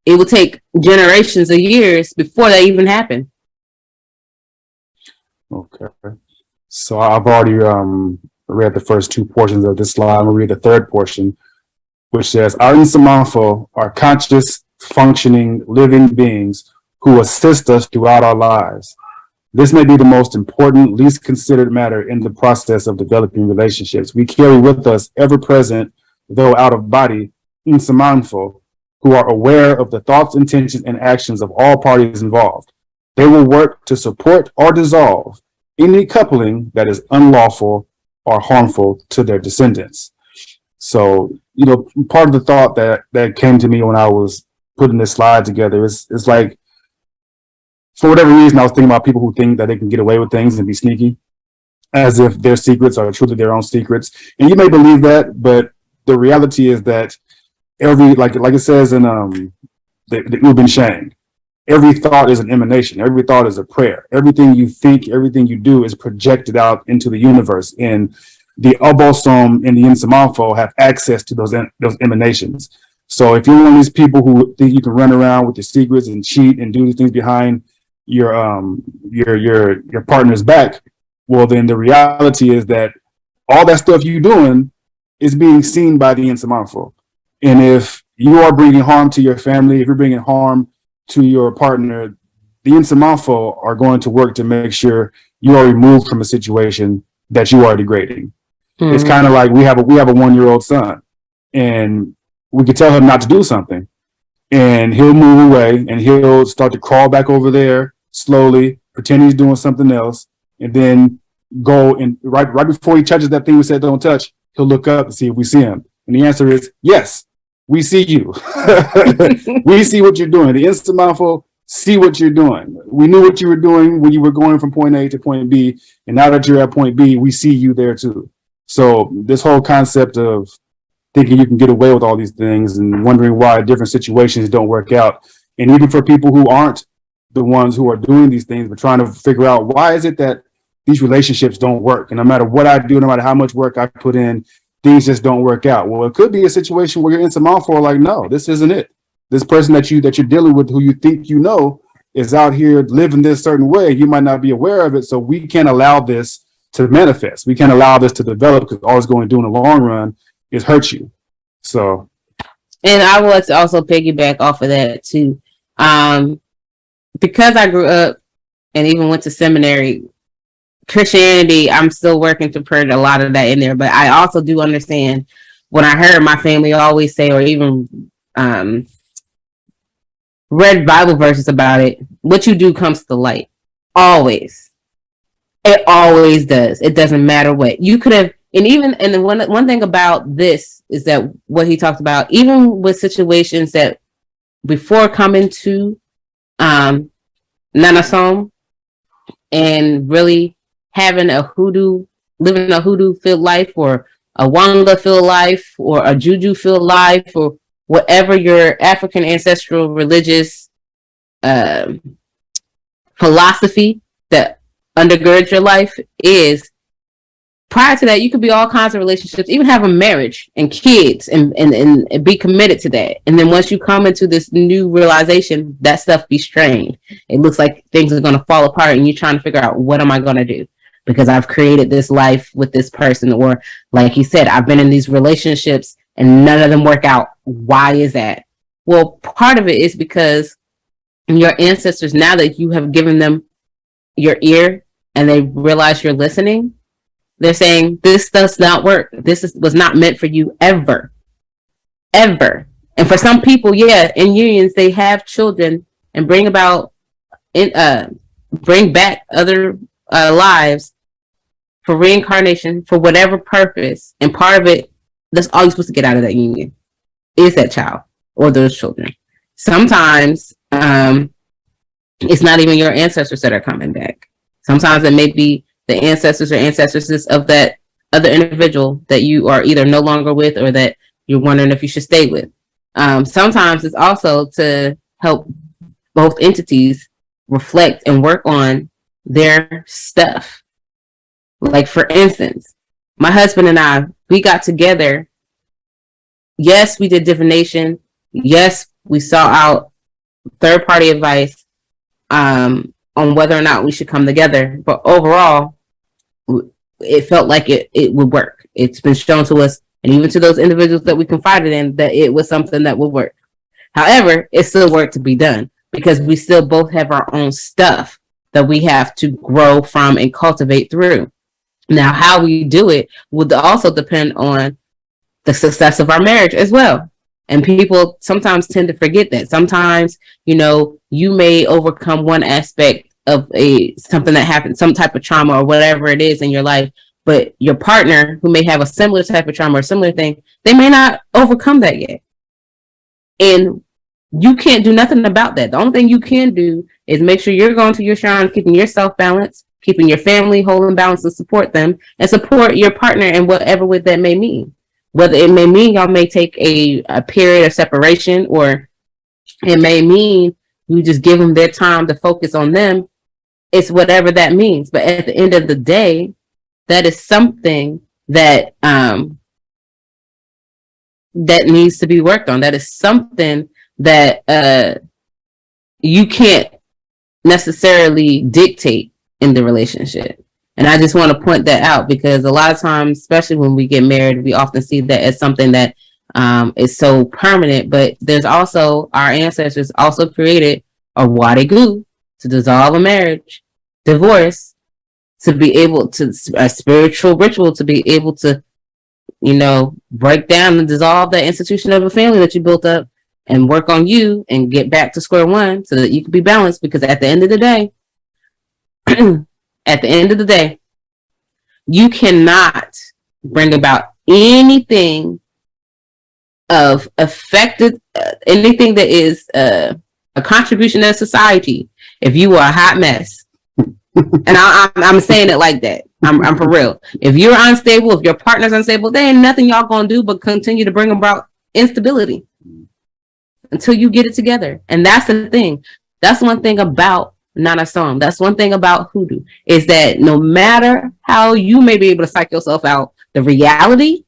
it will take generations of years before that even happen. Okay. So I've already read the first two portions of this slide. I'm going to read the third portion, which says, our Insamanfo are conscious, functioning, living beings who assist us throughout our lives. This may be the most important, least considered matter in the process of developing relationships. We carry with us, ever present, though out of body, Insamanfo, who are aware of the thoughts, intentions, and actions of all parties involved. They will work to support or dissolve any coupling that is unlawful or harmful to their descendants. So, part of the thought that came to me when I was putting this slide together is like, for whatever reason, I was thinking about people who think that they can get away with things and be sneaky, as if their secrets are truly their own secrets. And you may believe that, but the reality is that like it says in the Ubin Shang, every thought is an emanation. Every thought is a prayer. Everything you think, everything you do is projected out into the universe. And the Obosom and the Insamanfo have access to those emanations. So if you're one of these people who think you can run around with your secrets and cheat and do these things behind your partner's back, well, then the reality is that all that stuff you're doing is being seen by the Insamanfo. And if you are bringing harm to your family, if you're bringing harm to your partner, the Insamanfo are going to work to make sure you are removed from a situation that you are degrading. Mm-hmm. It's kind of like we have a 1-year-old son, and we could tell him not to do something, and he'll move away and he'll start to crawl back over there slowly, pretend he's doing something else, and then go and right before he touches that thing we said don't touch, he'll look up and see if we see him. And the answer is yes, we see you. We see what you're doing. The Insamanfo see what you're doing. We knew what you were doing when you were going from point A to point B, and now that you're at point B, we see you there too. So this whole concept of thinking you can get away with all these things and wondering why different situations don't work out, and even for people who aren't the ones who are doing these things, but trying to figure out why is it that these relationships don't work, and no matter what I do, no matter how much work I put in, things just don't work out. Well, it could be a situation where you're in some for like, no, this isn't it. This person that you're dealing with, who you think is out here living this certain way. You might not be aware of it, so we can't allow this to manifest. We can't allow this to develop, because all it's going to do in the long run is hurt you. So, and I would also piggyback off of that too, because I grew up and even went to seminary. Christianity, I'm still working to put a lot of that in there, but I also do understand when I heard my family always say, or even read Bible verses about it, what you do comes to light. Always. It always does. It doesn't matter what. You could have, and one thing about this is that what he talked about, even with situations that before coming to Nanasom and really having living a hoodoo filled life, or a Wanga filled life, or a Juju filled life, or whatever your African ancestral religious philosophy that undergirds your life is, prior to that, you could be all kinds of relationships, even have a marriage and kids and be committed to that. And then once you come into this new realization, that stuff be strained. It looks like things are going to fall apart, and you're trying to figure out, what am I going to do? Because I've created this life with this person, or like he said, I've been in these relationships and none of them work out. Why is that? Well, part of it is because your ancestors, now that you have given them your ear and they realize you're listening, they're saying, this does not work. Was not meant for you ever. Ever. And for some people, yeah, in unions, they have children and bring back other lives for reincarnation, for whatever purpose. And part of it, that's all you're supposed to get out of that union, is that child or those children. Sometimes it's not even your ancestors that are coming back. Sometimes it may be the ancestors or ancestresses of that other individual that you are either no longer with or that you're wondering if you should stay with. Sometimes it's also to help both entities reflect and work on their stuff. Like, for instance, my husband and I, we got together. Yes, we did divination. Yes, we sought out third-party advice on whether or not we should come together. But overall, it felt like it would work. It's been shown to us, and even to those individuals that we confided in, that it was something that would work. However, it's still work to be done because we still both have our own stuff that we have to grow from and cultivate through. Now, how we do it would also depend on the success of our marriage as well. And people sometimes tend to forget that. Sometimes, you may overcome one aspect of something that happened, some type of trauma or whatever it is in your life, but your partner who may have a similar type of trauma or similar thing, they may not overcome that yet. And you can't do nothing about that. The only thing you can do is make sure you're going to your shrine, keeping yourself balanced, keeping your family whole and balanced, and support them, and support your partner in whatever that may mean. Whether it may mean y'all may take a period of separation, or it may mean you just give them their time to focus on them. It's whatever that means. But at the end of the day, that is something that that needs to be worked on. That is something that you can't necessarily dictate in the relationship. And I just want to point that out, because a lot of times, especially when we get married, we often see that as something that is so permanent. But there's also, our ancestors also created a wadigu to dissolve a marriage, divorce, to be able to, a spiritual ritual to be able to, break down and dissolve that institution of a family that you built up, and work on you and get back to square one so that you can be balanced. Because at the end of the day, you cannot bring about anything of affected, anything that is a contribution to society if you are a hot mess. And I'm saying it like that. I'm for real. If you're unstable, if your partner's unstable, there ain't nothing y'all gonna do but continue to bring about instability until you get it together. And that's the thing. That's one thing about Nana Som. That's one thing about hoodoo, is that no matter how you may be able to psych yourself out, the reality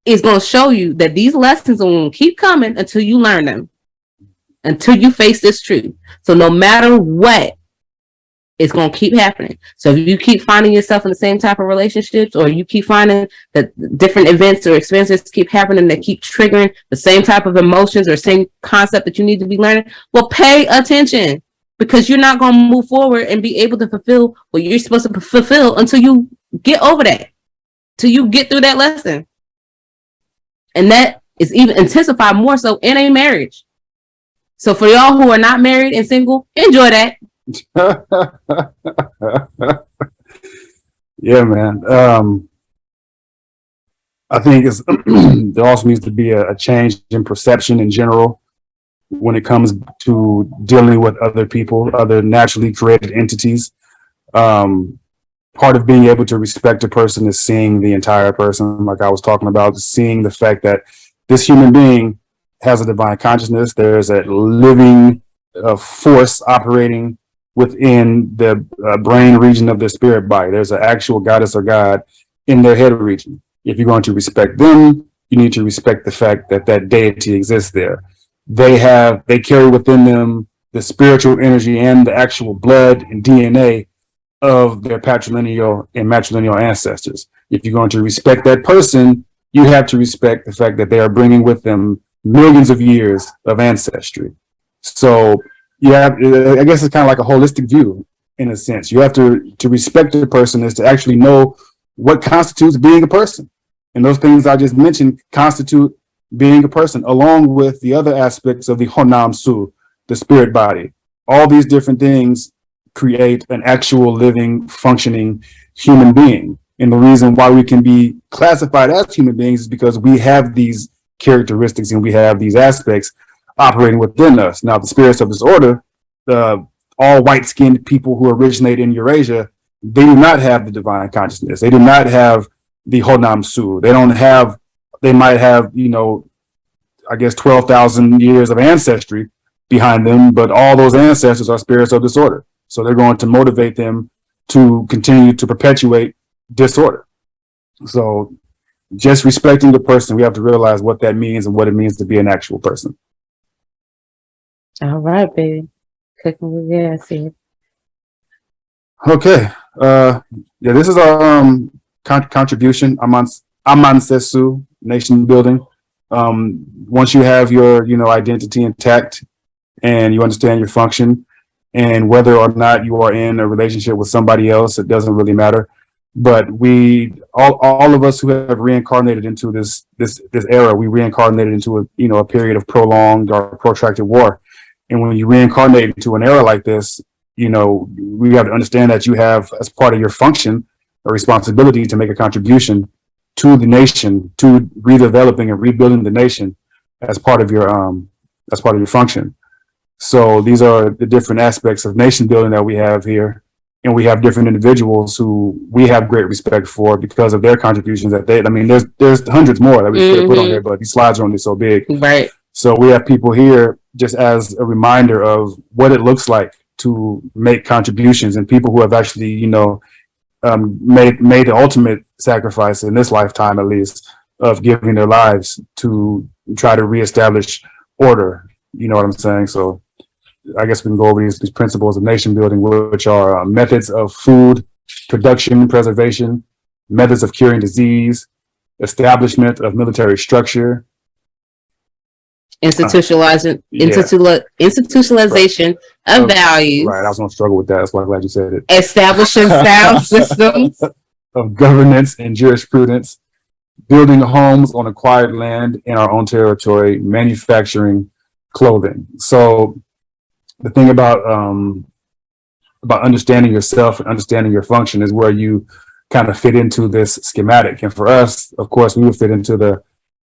is going to show you that these lessons are going to keep coming until you learn them, until you face this truth. So no matter what, it's going to keep happening. So if you keep finding yourself in the same type of relationships, or you keep finding that different events or experiences keep happening that keep triggering the same type of emotions or same concept that you need to be learning, well, pay attention, because you're not going to move forward and be able to fulfill what you're supposed to fulfill until you get over that, till you get through that lesson. And that is even intensified more so in a marriage. So for y'all who are not married and single, enjoy that. Yeah, man. I think there also needs to be a change in perception in general when it comes to dealing with other people, other naturally created entities. Part of being able to respect a person is seeing the entire person, like I was talking about, seeing the fact that this human being has a divine consciousness. There's a living force operating within the brain region of their spirit body. There's an actual goddess or god in their head region. If you're going to respect them, you need to respect the fact that that deity exists there. They carry within them the spiritual energy and the actual blood and DNA of their patrilineal and matrilineal ancestors. If you're going to respect that person, you have to respect the fact that they are bringing with them millions of years of ancestry. So I guess it's kind of like a holistic view in a sense. You have to respect a person is to actually know what constitutes being a person. And those things I just mentioned constitute being a person, along with the other aspects of the Honam Su, the spirit body. All these different things create an actual living, functioning human being. And the reason why we can be classified as human beings is because we have these characteristics and we have these aspects operating within us. Now, the spirits of this order, all white-skinned people who originate in Eurasia, they do not have the divine consciousness. They do not have the Honam Su. They might have, I guess 12,000 years of ancestry behind them, but all those ancestors are spirits of disorder. So they're going to motivate them to continue to perpetuate disorder. So just respecting the person, we have to realize what that means and what it means to be an actual person. All right, baby. Cooking with gas here. Okay. This is our contribution. Aman Sesu, nation building. Once you have your, identity intact and you understand your function, and whether or not you are in a relationship with somebody else, it doesn't really matter. But all of us who have reincarnated into this era, we reincarnated into a period of prolonged or protracted war. And when you reincarnate into an era like this, we have to understand that you have, as part of your function, a responsibility to make a contribution to the nation, to redeveloping and rebuilding the nation as part of your function. So these are the different aspects of nation building that we have here. And we have different individuals who we have great respect for because of their contributions there's hundreds more that we could have put on here, but these slides are only so big. Right. So we have people here just as a reminder of what it looks like to make contributions, and people who have actually, made the ultimate sacrifice in this lifetime, at least, of giving their lives to try to reestablish order. You know what I'm saying? So I guess we can go over these principles of nation building, which are methods of food production and preservation, methods of curing disease, establishment of military structure, institutionalization of values. Right, I was going to struggle with that. That's why I'm glad you said it. Establishing sound systems of governance and jurisprudence, building homes on acquired land in our own territory, manufacturing clothing. So the thing about understanding yourself and understanding your function is where you kind of fit into this schematic. And for us, of course, we would fit into the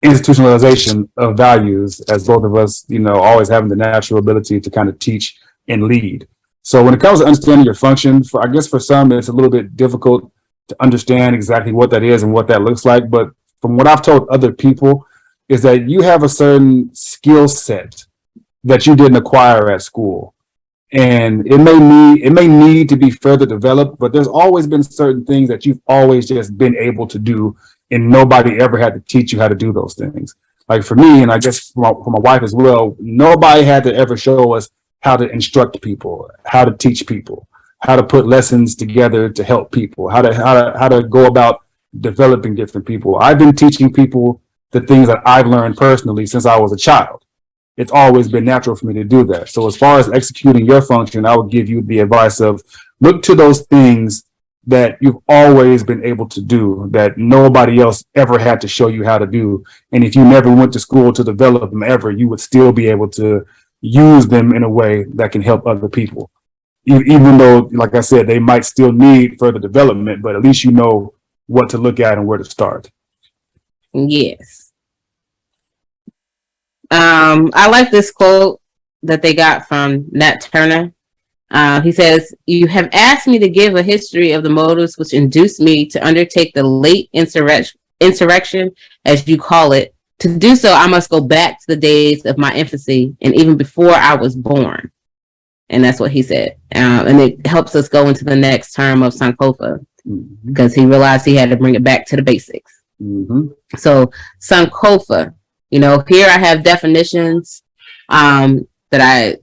institutionalization of values, as both of us, always having the natural ability to kind of teach and lead. So when it comes to understanding your function, for some, it's a little bit difficult to understand exactly what that is and what that looks like. But from what I've told other people is that you have a certain skill set that you didn't acquire at school. And it may need to be further developed, but there's always been certain things that you've always just been able to do, and nobody ever had to teach you how to do those things. Like for me, and I guess for my wife as well, nobody had to ever show us how to instruct people, how to teach people, how to put lessons together to help people, how to go about developing different people. I've been teaching people the things that I've learned personally since I was a child. It's always been natural for me to do that. So as far as executing your function, I would give you the advice of look to those things that you've always been able to do, that nobody else ever had to show you how to do. And if you never went to school to develop them ever, you would still be able to use them in a way that can help other people. Even though, like I said, they might still need further development, but at least you know what to look at and where to start. Yes. I like this quote that they got from Nat Turner. He says, "You have asked me to give a history of the motives which induced me to undertake the late insurrection, as you call it. To do so, I must go back to the days of my infancy and even before I was born." And that's what he said. And it helps us go into the next term of Sankofa, because he realized he had to bring it back to the basics. Mm-hmm. So Sankofa, here I have definitions that I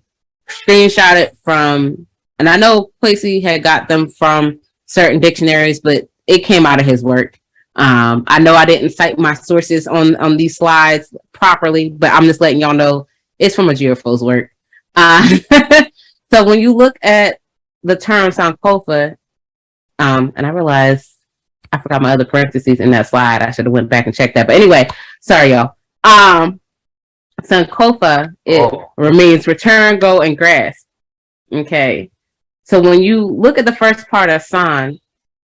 screenshotted from, and I know Kwesi had got them from certain dictionaries, but it came out of his work. I know I didn't cite my sources on these slides properly, but I'm just letting y'all know it's from a Geofo's work. So when you look at the term Sankofa, and I realized I forgot my other parentheses in that slide. I should have went back and checked that. But anyway, sorry, y'all. Sankofa, remains return, go, and grasp. Okay. So when you look at the first part of San,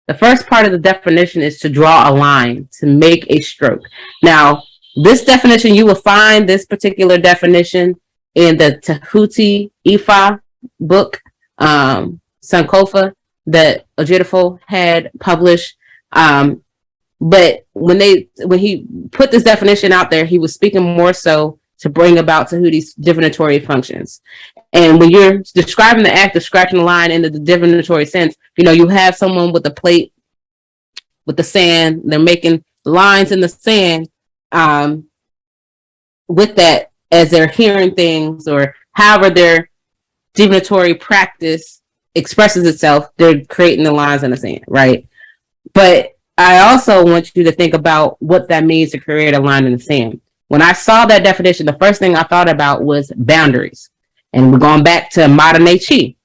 the first part of the definition is to draw a line, to make a stroke. Now, this definition, you will find this particular definition in the Tahuti Ifa book, Sankofa, that Ojidefo had published. But when he put this definition out there, he was speaking more so to bring about Tahuti's divinatory functions. And when you're describing the act of scratching the line in the divinatory sense, you have someone with a plate with the sand. They're making lines in the sand with that as they're hearing things, or however their divinatory practice expresses itself, they're creating the lines in the sand, right? But I also want you to think about what that means to create a line in the sand. When I saw that definition, the first thing I thought about was boundaries. And we're going back to modern Chi.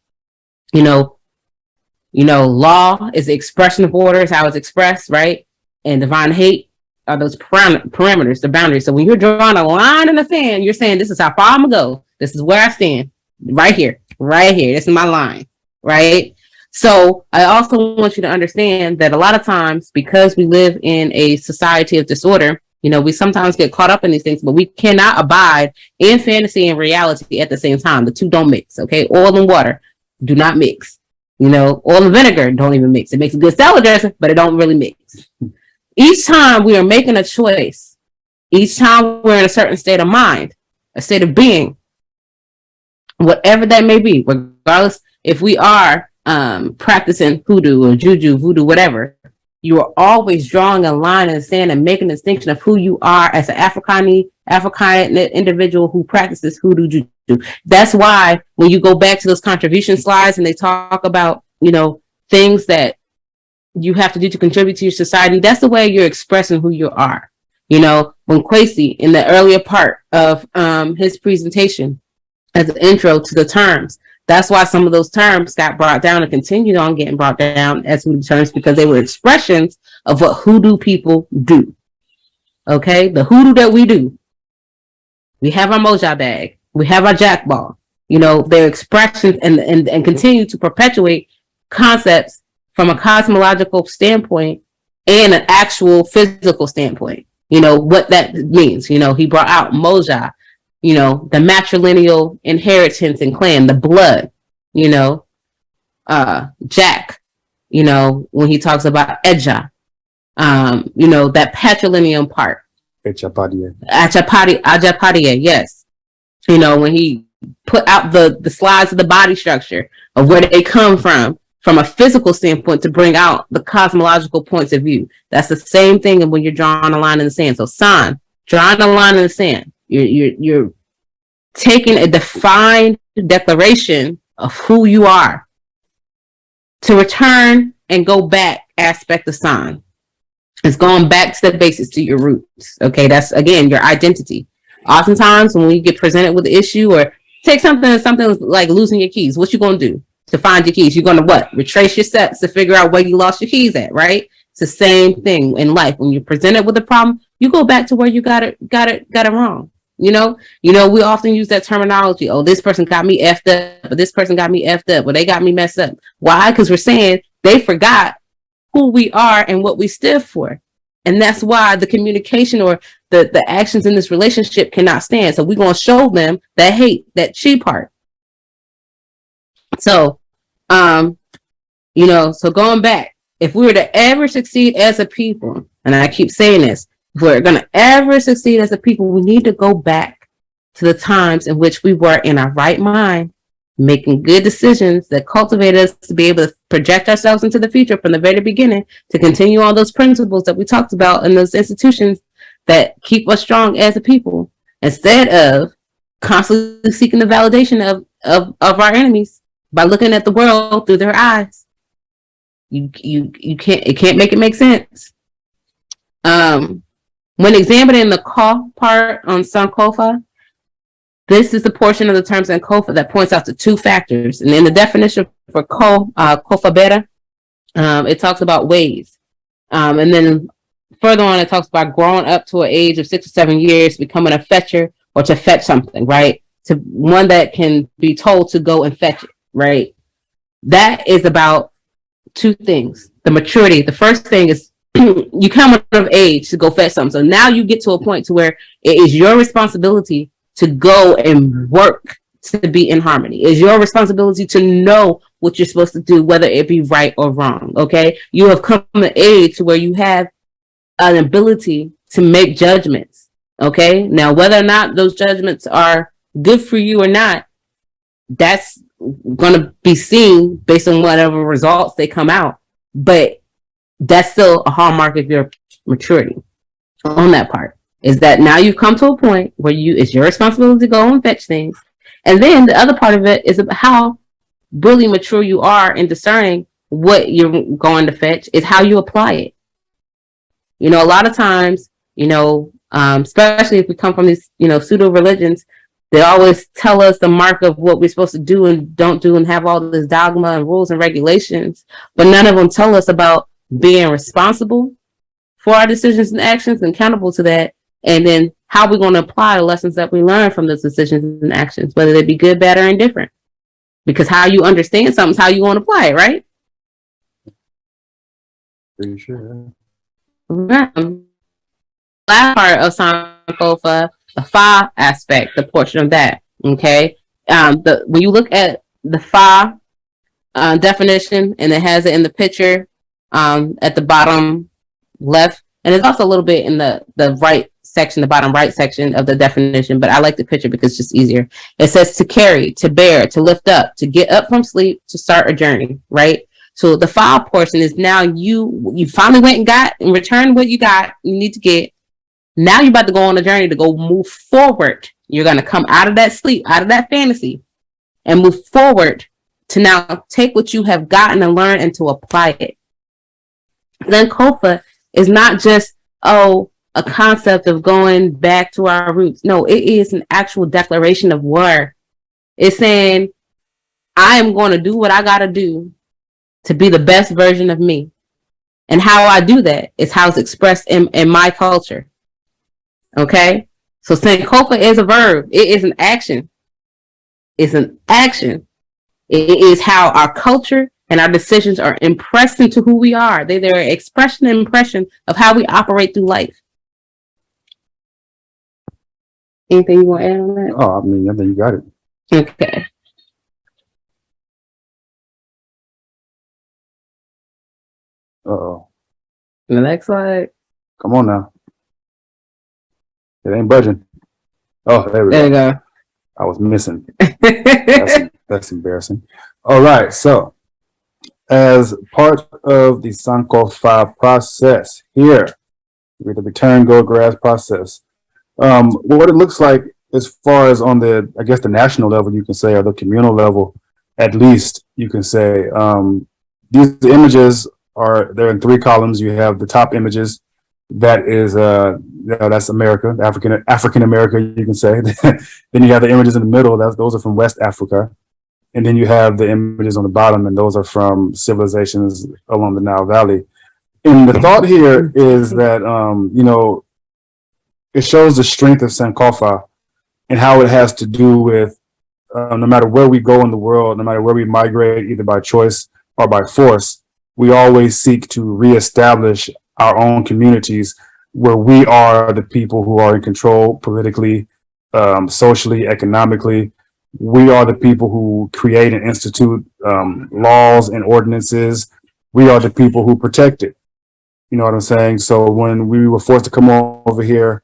Law is the expression of order, is how it's expressed, right? And divine hate are those parameters, the boundaries. So when you're drawing a line in the sand, you're saying, this is how far I'm going to go. This is where I stand. Right here. This is my line, right? So I also want you to understand that a lot of times, because we live in a society of disorder, we sometimes get caught up in these things, but we cannot abide in fantasy and reality at the same time. The two don't mix, okay? Oil and water do not mix. Oil and vinegar don't even mix. It makes a good salad dressing, but it don't really mix. Each time we are making a choice, each time we're in a certain state of mind, a state of being, whatever that may be, regardless if we are practicing hoodoo or juju, voodoo, whatever, you are always drawing a line in the sand and making a distinction of who you are as an African individual who practices hoodoo juju. That's why when you go back to those contribution slides and they talk about, things that you have to do to contribute to your society, that's the way you're expressing who you are. When Kwesi, in the earlier part of his presentation as an intro to the terms, that's why some of those terms got brought down and continued on getting brought down as hoodoo terms, because they were expressions of what hoodoo people do. Okay? The hoodoo that we do. We have our moja bag. We have our jack ball. They're expressions and continue to perpetuate concepts from a cosmological standpoint and an actual physical standpoint. What that means. He brought out moja, the matrilineal inheritance and clan, the blood, Jack, when he talks about Eja, that patrilineal part. Ajapadiya, yes. When he put out the slides of the body structure of where they come from a physical standpoint to bring out the cosmological points of view. That's the same thing when you're drawing a line in the sand. So San, drawing a line in the sand, you're taking a defined declaration of who you are to return and go back aspect of San. It's going back to the basics, to your roots. Okay, that's again your identity. Oftentimes when we get presented with an issue, or take something like losing your keys, what you gonna do to find your keys? You're gonna what? Retrace your steps to figure out where you lost your keys at, right? It's the same thing in life. When you're presented with a problem, you go back to where you got it wrong. We often use that terminology. Oh, this person got me effed up, but this person got me effed up, or they got me messed up. Why? Because we're saying they forgot who we are and what we stood for. And that's why the communication or the actions in this relationship cannot stand. So we're going to show them that hate, that chi part. So, so going back, if we were to ever succeed as a people, and I keep saying this, if we're going to ever succeed as a people, we need to go back to the times in which we were in our right mind, making good decisions that cultivated us to be able to project ourselves into the future from the very beginning, to continue all those principles that we talked about in those institutions that keep us strong as a people, instead of constantly seeking the validation of our enemies by looking at the world through their eyes. You can't make it make sense. When examining the Ka part on Sankofa, this is the portion of the term Sankofa that points out to two factors. And in the definition for Kofa Beta, it talks about ways. And then further on, it talks about growing up to an age of 6 or 7 years, becoming a fetcher, or to fetch something, right? To one that can be told to go and fetch it, right? That is about two things. The maturity. The first thing is you come of age to go fetch something. So now you get to a point to where it is your responsibility to go and work to be in harmony. It's your responsibility to know what you're supposed to do, whether it be right or wrong. Okay. You have come to age where you have an ability to make judgments. Okay, now whether or not those judgments are good for you or not, that's going to be seen based on whatever results they come out. But that's still a hallmark of your maturity on that part. Is that now you've come to a point where it's your responsibility to go and fetch things. And then the other part of it is about how really mature you are in discerning what you're going to fetch is how you apply it. You know, a lot of times, you know, especially if we come from these, you know, pseudo religions, they always tell us the mark of what we're supposed to do and don't do and have all this dogma and rules and regulations. But none of them tell us about being responsible for our decisions and actions and accountable to that. And then how we're going to apply the lessons that we learn from those decisions and actions, whether they be good, bad, or indifferent. Because how you understand something is how you want to apply it, right? Pretty sure. Right. Last part of Sankofa, the Fa aspect, the portion of that. Okay. When you look at the Fa definition, and it has it in the picture at the bottom left, and it's also a little bit in the right section, the bottom right section of the definition, but I like the picture because it's just easier. It says to carry, to bear, to lift up, to get up from sleep, to start a journey, right? So the Fa portion is now you finally went and got and returned what you need to get. Now you're about to go on a journey to go move forward. You're going to come out of that sleep, out of that fantasy, and move forward to now take what you have gotten and learned and to apply it. Then Kofa is not just, a concept of going back to our roots. No, it is an actual declaration of war. It's saying, I am going to do what I got to do to be the best version of me. And how I do that is how it's expressed in my culture. Okay? So Sankofa is a verb. It is an action. It's an action. It is how our culture and our decisions are impressed into who we are. They're an expression and impression of how we operate through life. Anything you want to add on that? Oh, I mean, I think you got it. Okay. Uh-oh. The next slide. Come on now. It ain't budging. Oh, there we There you go. go. I was missing. That's embarrassing. All right. So, as part of the Sankofa process here, with the return go grass process, what it looks like as far as on the, I guess, the national level, you can say, or the communal level, at least you can say, these images they're in 3 columns. You have the top images. That is, that's America, African America, you can say. Then you have the images in the middle. Those are from West Africa. And then you have the images on the bottom, and those are from civilizations along the Nile Valley. And the thought here is that, it shows the strength of Sankofa and how it has to do with no matter where we go in the world, no matter where we migrate, either by choice or by force, we always seek to reestablish our own communities where we are the people who are in control politically, socially, economically. We are the people who create and institute laws and ordinances. We are the people who protect it. You know what I'm saying? So when we were forced to come over here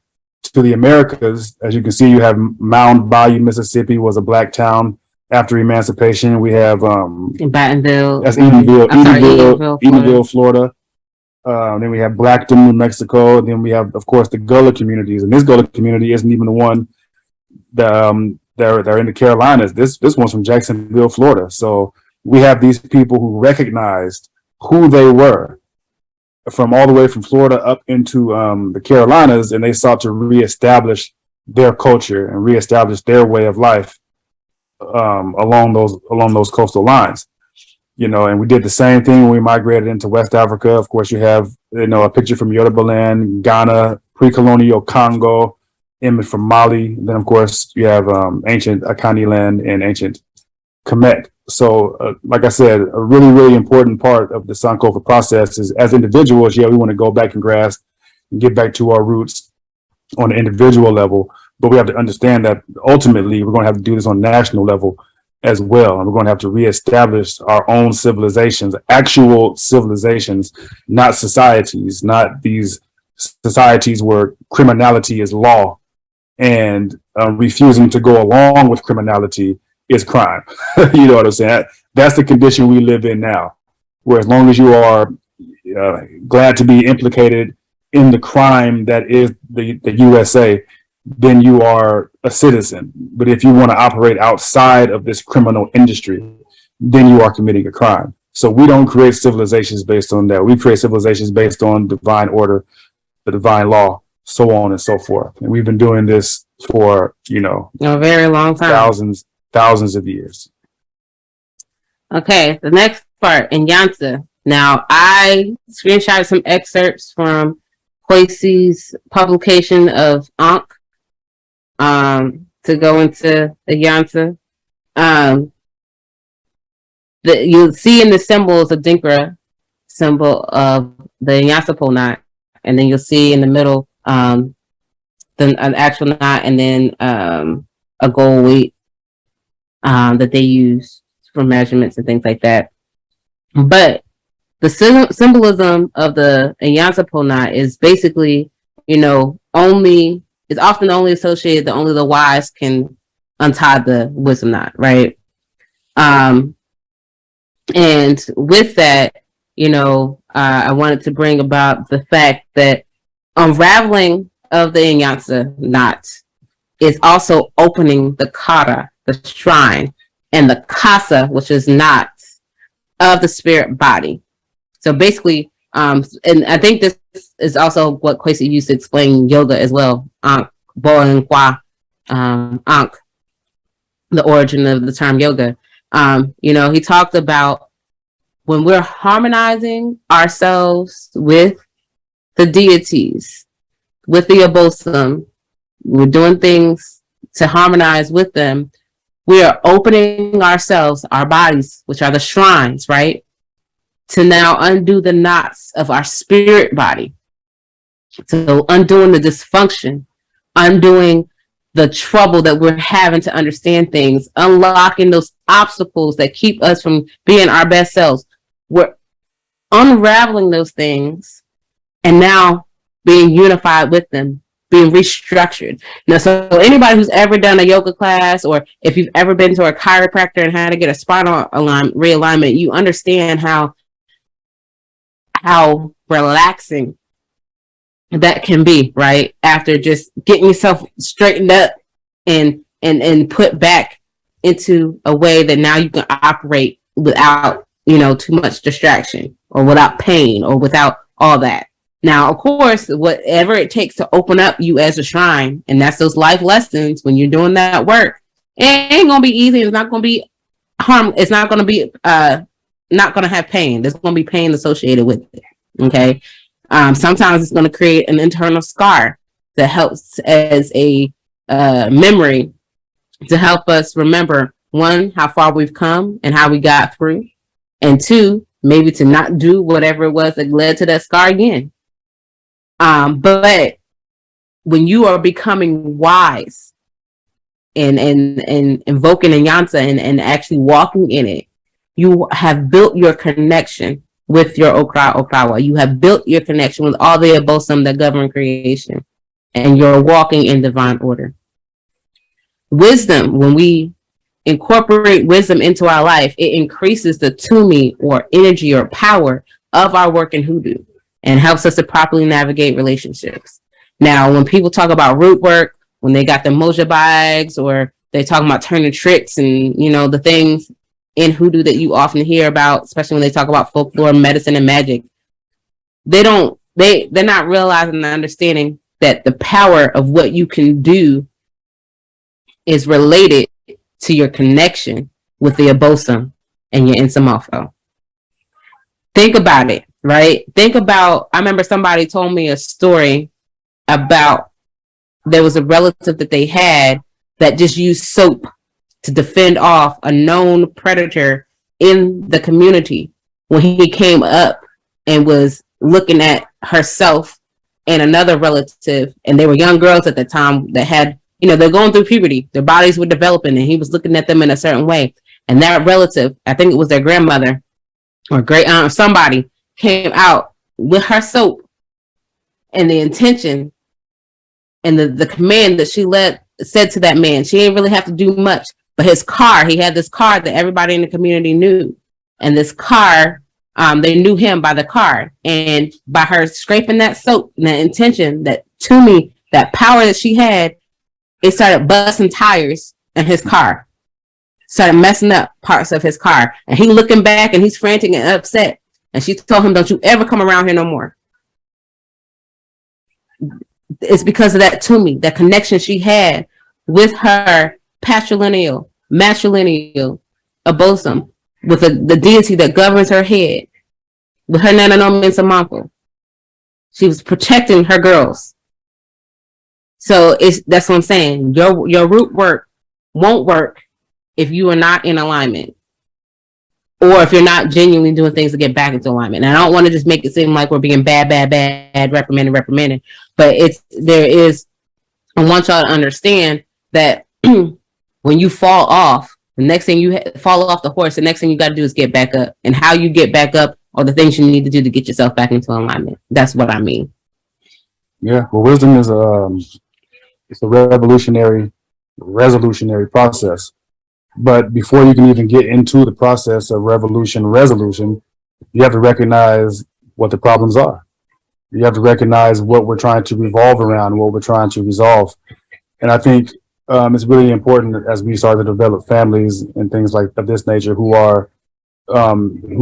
to the Americas, as you can see, you have Mound Bayou, Mississippi was a black town after emancipation. We have Battenville. That's Edenville, Florida. Then we have Blackton, New Mexico. Then we have, of course, the Gullah communities. And this Gullah community isn't even the one that they're in the Carolinas. This one's from Jacksonville, Florida. So we have these people who recognized who they were from all the way from Florida up into the Carolinas, and they sought to reestablish their culture and reestablish their way of life along those coastal lines. And we did the same thing when we migrated into West Africa. Of course, you have a picture from Yorubaland, Ghana, pre-colonial Congo, image from Mali. Then, of course, you have ancient Akhan land and ancient Kemet. So, like I said, a really, really important part of the Sankofa process is, as individuals, we want to go back and grasp and get back to our roots on an individual level. But we have to understand that ultimately we're going to have to do this on a national level as well. And we're going to have to reestablish our own civilizations, actual civilizations, not societies, not these societies where criminality is law, and refusing to go along with criminality is crime. You know what I'm saying? That's the condition we live in now, where as long as you are glad to be implicated in the crime that is the USA, then you are a citizen. But if you want to operate outside of this criminal industry, then you are committing a crime. So we don't create civilizations based on that. We create civilizations based on divine order, the divine law, so on and so forth. And we've been doing this for, a very long time. Thousands of years. Okay, the next part, Inyasa. Now, I screenshotted some excerpts from Kwesi's publication of Ankh to go into Inyasa. You'll see in the symbols a Dinkra symbol of the Inyasa pole knot, and then you'll see in the middle an actual knot, and then a gold weight that they use for measurements and things like that. But the symbolism of the Inyasa pole knot is basically, is often only associated that only the wise can untie the wisdom knot, right? And with that, I wanted to bring about the fact that unraveling of the Inyasa knot is also opening the kara, the shrine, and the kasa, which is knots of the spirit body. So basically, and I think this is also what Kwesi used to explain yoga as well. Ankh, Bo and Kwa, Ankh, the origin of the term yoga. He talked about when we're harmonizing ourselves with the deities, with the Abosom, we're doing things to harmonize with them. We are opening ourselves, our bodies, which are the shrines, right? To now undo the knots of our spirit body. So undoing the dysfunction, undoing the trouble that we're having to understand things, unlocking those obstacles that keep us from being our best selves. We're unraveling those things and now being unified with them, being restructured. Now, so anybody who's ever done a yoga class, or if you've ever been to a chiropractor and had to get a spinal realignment, you understand how relaxing that can be, right? After just getting yourself straightened up and put back into a way that now you can operate without, too much distraction, or without pain, or without all that. Now, of course, whatever it takes to open up you as a shrine, and that's those life lessons when you're doing that work, it ain't gonna be easy. It's not gonna be harm. It's not gonna be not gonna have pain. There's gonna be pain associated with it. Okay. Sometimes it's gonna create an internal scar that helps as a memory to help us remember, one, how far we've come and how we got through, and two, maybe to not do whatever it was that led to that scar again. But when you are becoming wise and invoking Inyasa and actually walking in it, you have built your connection with your Okra Okawa. You have built your connection with all the Abosom that govern creation, and you're walking in divine order. Wisdom, when we incorporate wisdom into our life, it increases the tumi, or energy or power of our work in hoodoo, and helps us to properly navigate relationships. Now, when people talk about root work, when they got the moja bags, or they talk about turning tricks and, the things in hoodoo that you often hear about, especially when they talk about folklore, medicine, and magic, they're not realizing and understanding that the power of what you can do is related to your connection with the Abosom and your Insamofo. Think about it, right? I remember somebody told me a story about there was a relative that they had that just used soap to defend off a known predator in the community when he came up and was looking at herself and another relative, and they were young girls at the time that had, they're going through puberty, their bodies were developing, and he was looking at them in a certain way. And that relative, I think it was their grandmother or great aunt or somebody, came out with her soap and the intention and the command that she said to that man. She didn't really have to do much, but his car, he had this car that everybody in the community knew. And this car, they knew him by the car. And by her scraping that soap and that intention, that to me, that power that she had, it started busting tires in his car. Started messing up parts of his car. And he looking back and he's frantic and upset. And she told him, don't you ever come around here no more. It's because of that to me, that connection she had with her patrilineal, matrilineal abosom, with the deity that governs her head, with her Nananomensamanko. She was protecting her girls. So that's what I'm saying. Your root work won't work if you are not in alignment, or if you're not genuinely doing things to get back into alignment. And I don't want to just make it seem like we're being bad, reprimanding. But I want y'all to understand that when you fall off, the next thing you fall off the horse, the next thing you got to do is get back up. And how you get back up are the things you need to do to get yourself back into alignment. That's what I mean. Yeah, well, wisdom is it's a resolutionary process. But before you can even get into the process of resolution, you have to recognize what the problems are. You have to recognize what we're trying to revolve around, what we're trying to resolve. And I think it's really important as we start to develop families and things like of this nature who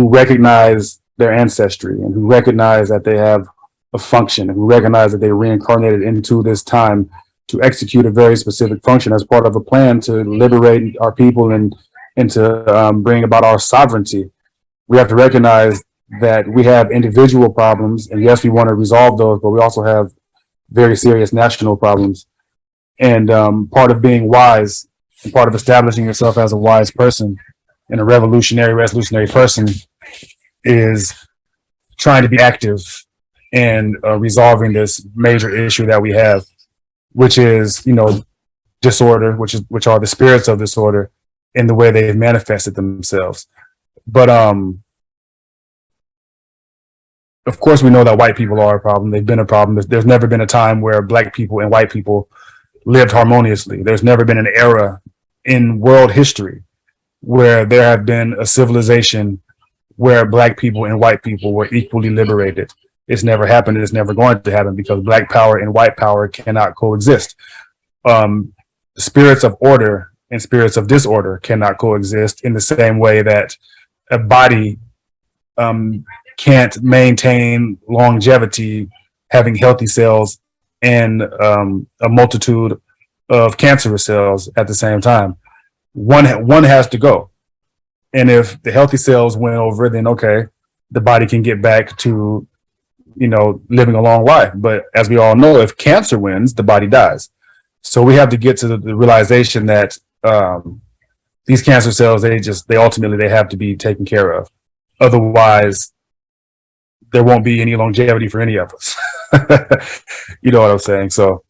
recognize their ancestry and who recognize that they have a function and who recognize that they reincarnated into this time to execute a very specific function as part of a plan to liberate our people and to bring about our sovereignty. We have to recognize that we have individual problems, and yes, we want to resolve those, but we also have very serious national problems. And part of being wise and part of establishing yourself as a wise person and a resolutionary person is trying to be active in resolving this major issue that we have, which is, disorder, which are the spirits of disorder in the way they've manifested themselves. But of course, we know that white people are a problem. They've been a problem. There's never been a time where black people and white people lived harmoniously. There's never been an era in world history where there have been a civilization where black people and white people were equally liberated. It's never happened. It's never going to happen because black power and white power cannot coexist. Spirits of order and spirits of disorder cannot coexist in the same way that a body can't maintain longevity having healthy cells and a multitude of cancerous cells at the same time. One has to go. And if the healthy cells went over, then okay, the body can get back to living a long life. But as we all know, if cancer wins, the body dies. So we have to get to the realization that these cancer cells, they ultimately have to be taken care of. Otherwise, there won't be any longevity for any of us. You know what I'm saying? So,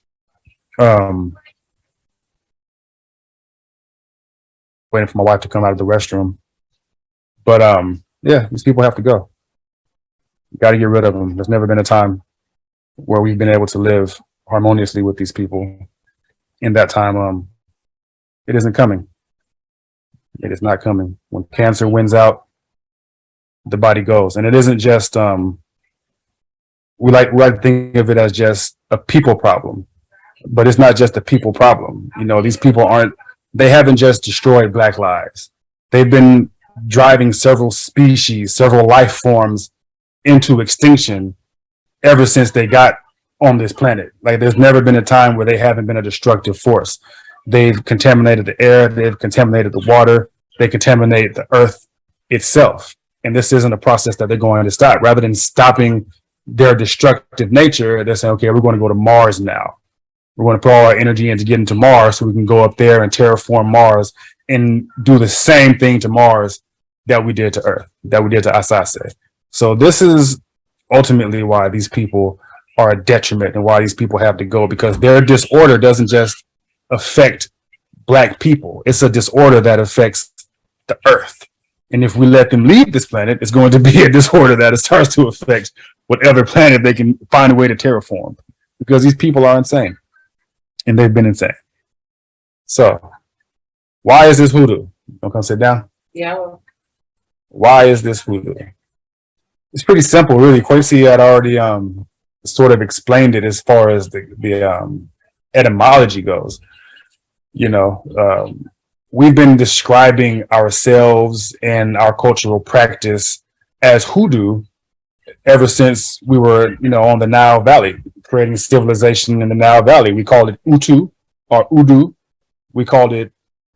waiting for my wife to come out of the restroom. But yeah, these people have to go. Got to get rid of them. There's never been a time where we've been able to live harmoniously with these people. In that time, it isn't coming. It is not coming. When cancer wins out, the body goes. And it isn't just, we like to think of it as just a people problem, but it's not just a people problem. These people they haven't just destroyed Black lives. They've been driving several species, several life forms into extinction ever since they got on this planet. Like there's never been a time where they haven't been a destructive force. They've contaminated the air, they've contaminated the water, they contaminate the earth itself. And this isn't a process that they're going to stop. Rather than stopping their destructive nature, they're saying, okay, we're going to go to Mars now. We're going to put all our energy into getting to Mars so we can go up there and terraform Mars and do the same thing to Mars that we did to Earth, that we did to Asase. So this is ultimately why these people are a detriment and why these people have to go, because their disorder doesn't just affect Black people. It's a disorder that affects the Earth. And if we let them leave this planet, it's going to be a disorder that starts to affect whatever planet they can find a way to terraform, because these people are insane, and they've been insane. So, why is this hoodoo? Don't come sit down. Yeah. Why is this hoodoo? It's pretty simple, really. Kwesi had already sort of explained it as far as the etymology goes. You know, we've been describing ourselves and our cultural practice as hoodoo ever since we were, you know, on the Nile Valley, creating civilization in the Nile Valley. We called it Utu or Udu. We called it,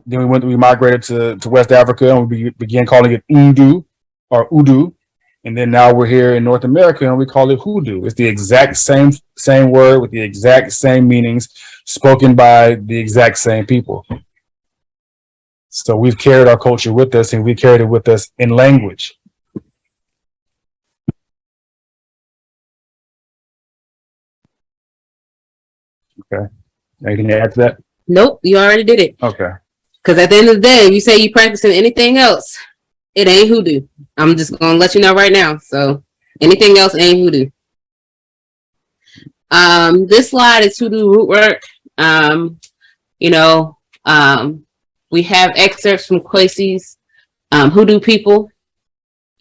then we migrated to West Africa, and we began calling it Undu or Udu. And then now we're here in North America, and we call it hoodoo. It's the exact same word with the exact same meanings, spoken by the exact same people. So we've carried our culture with us, and we carried it with us in language. Okay. Anything to add to that? Nope, you already did it. Okay. Because at the end of the day, if you say you practicing anything else, it ain't hoodoo. I'm just gonna let you know right now. So anything else ain't hoodoo. This slide is hoodoo root work. We have excerpts from Kwesi's Hoodoo People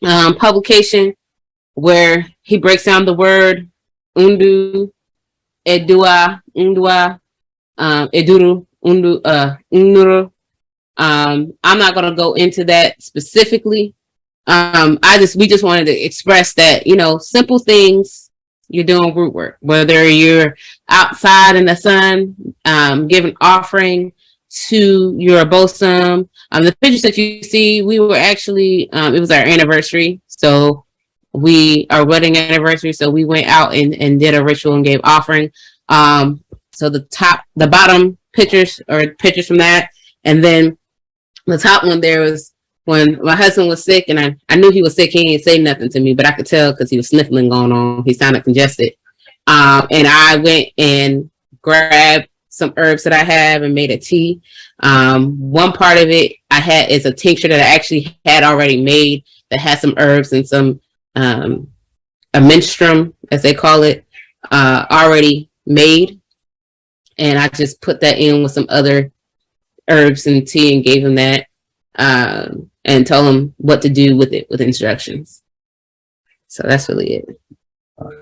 publication, where he breaks down the word undu, edua, undua, eduru, undu, unuru. I'm not gonna go into that specifically. We just wanted to express that, you know, simple things, you're doing root work, whether you're outside in the sun, giving offering to your bosom. The pictures that you see, we were actually, it was our anniversary. So our wedding anniversary. So we went out and did a ritual and gave offering. So the bottom pictures are pictures from that. And then the top one there was when my husband was sick, and I knew he was sick. He didn't say nothing to me, but I could tell because he was sniffling going on. He sounded congested. And I went and grabbed some herbs that I have and made a tea. One part of it I had is a tincture that I actually had already made that has some herbs and some a menstruum, as they call it, already made. And I just put that in with some other herbs and tea and gave him that, and told him what to do with it with instructions. So that's really it.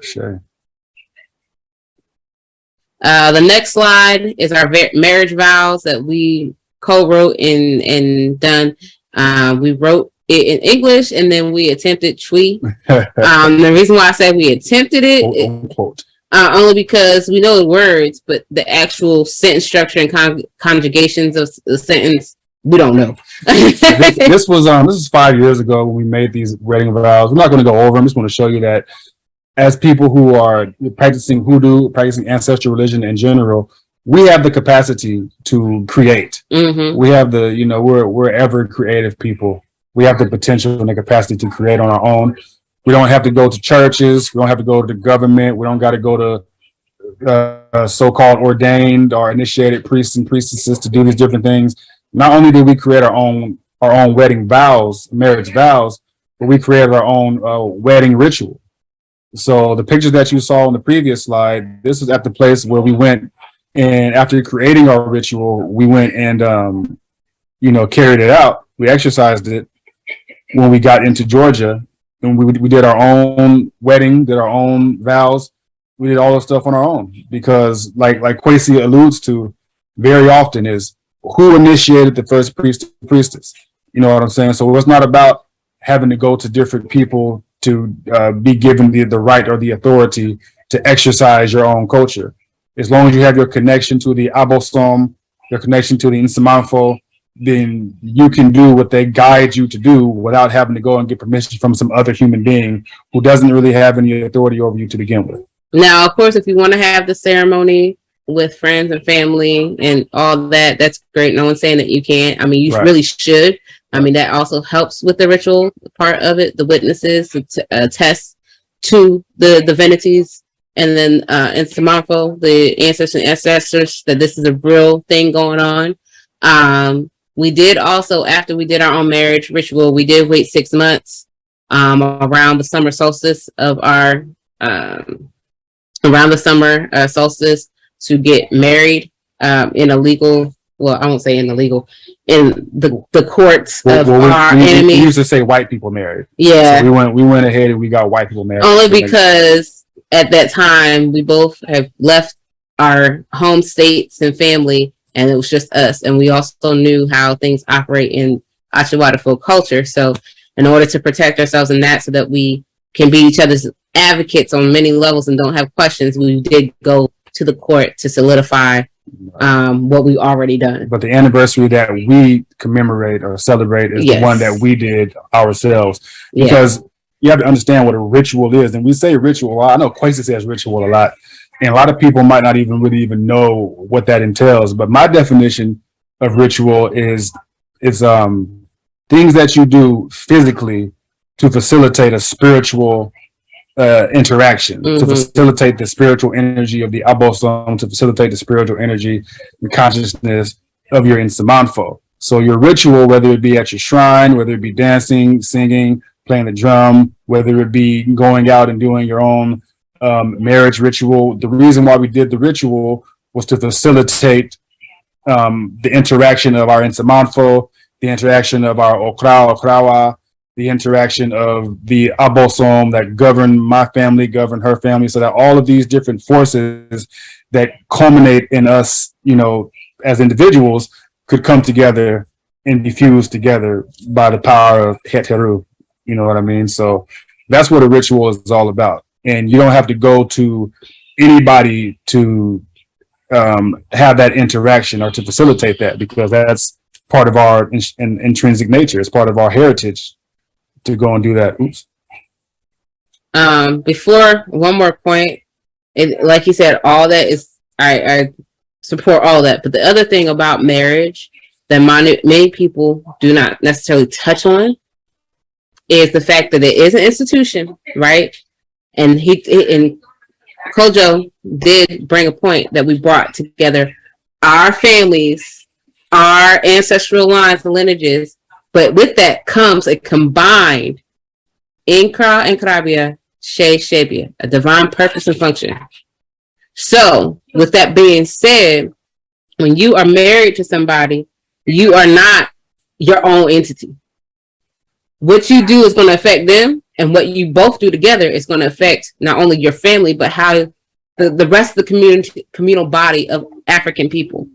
Sure. The next slide is our marriage vows that we co-wrote and done. We wrote it in English, and then we attempted Twi. The reason why I said we attempted it, only because we know the words, but the actual sentence structure and conjugations of the sentence, we don't know. This is 5 years ago when we made these wedding vows. I'm not going to go over them. I'm just going to show you that as people who are practicing hoodoo, practicing ancestral religion in general, we have the capacity to create. Mm-hmm. We have we're ever creative people. We have the potential and the capacity to create on our own. We don't have to go to churches. We don't have to go to the government. We don't got to go to so-called ordained or initiated priests and priestesses to do these different things. Not only did we create our own wedding vows, marriage vows, but we created our own wedding ritual. So the pictures that you saw on the previous slide, this was at the place where we went, and after creating our ritual, we went and carried it out. We exercised it when we got into Georgia. And we did our own wedding, did our own vows. We did all this stuff on our own because, like Kwesi alludes to very often, is who initiated the first priestess. You know what I'm saying? So it's not about having to go to different people to be given the right or the authority to exercise your own culture. As long as you have your connection to the Abosom, your connection to the Nsamanfo, then you can do what they guide you to do without having to go and get permission from some other human being who doesn't really have any authority over you to begin with. Now, of course, if you want to have the ceremony with friends and family and all that, that's great. No one's saying that you can't. I mean, you really should. I mean, that also helps with the ritual part of it, the witnesses to attest to the divinities, and then in Samanfo, the ancestors, that this is a real thing going on. We did also, after we did our own marriage ritual, we did wait 6 months around the summer solstice of our around the summer solstice to get married in a legal. Well, I won't say in the legal, in the courts of our enemies. We used to say white people married. Yeah. So we went ahead and we got white people married. Only because at that time we both have left our home states and family, and it was just us. And we also knew how things operate in Achawadafo culture. So in order to protect ourselves in that, so that we can be each other's advocates on many levels and don't have questions, we did go to the court to solidify what we've already done. But the anniversary that we commemorate or celebrate is the one that we did ourselves. Because you have to understand what a ritual is. And we say ritual. I know Kwesi says ritual a lot. And a lot of people might not really know what that entails. But my definition of ritual is things that you do physically to facilitate a spiritual interaction, to facilitate the spiritual energy of the abosom, to facilitate the spiritual energy and consciousness of your insamanfo. So your ritual, whether it be at your shrine, whether it be dancing, singing, playing the drum, whether it be going out and doing your own marriage ritual, the reason why we did the ritual was to facilitate the interaction of our insamanfo, the interaction of our okrawa, the interaction of the abosom that govern my family, govern her family, so that all of these different forces that culminate in us, as individuals, could come together and be fused together by the power of Heteru. You know what I mean? So that's what a ritual is all about. And you don't have to go to anybody to have that interaction or to facilitate that, because that's part of our intrinsic nature. It's part of our heritage to go and do that. Oops. Before one more point, like you said, all that is, I support all that. But the other thing about marriage that many people do not necessarily touch on is the fact that it is an institution, right? And and Kojo did bring a point that we brought together our families, our ancestral lines and lineages. But with that comes a combined Inkra and Krabia, She Shebia, a divine purpose and function. So, with that being said, when you are married to somebody, you are not your own entity. What you do is going to affect them, and what you both do together is going to affect not only your family, but how the rest of the communal body of African people.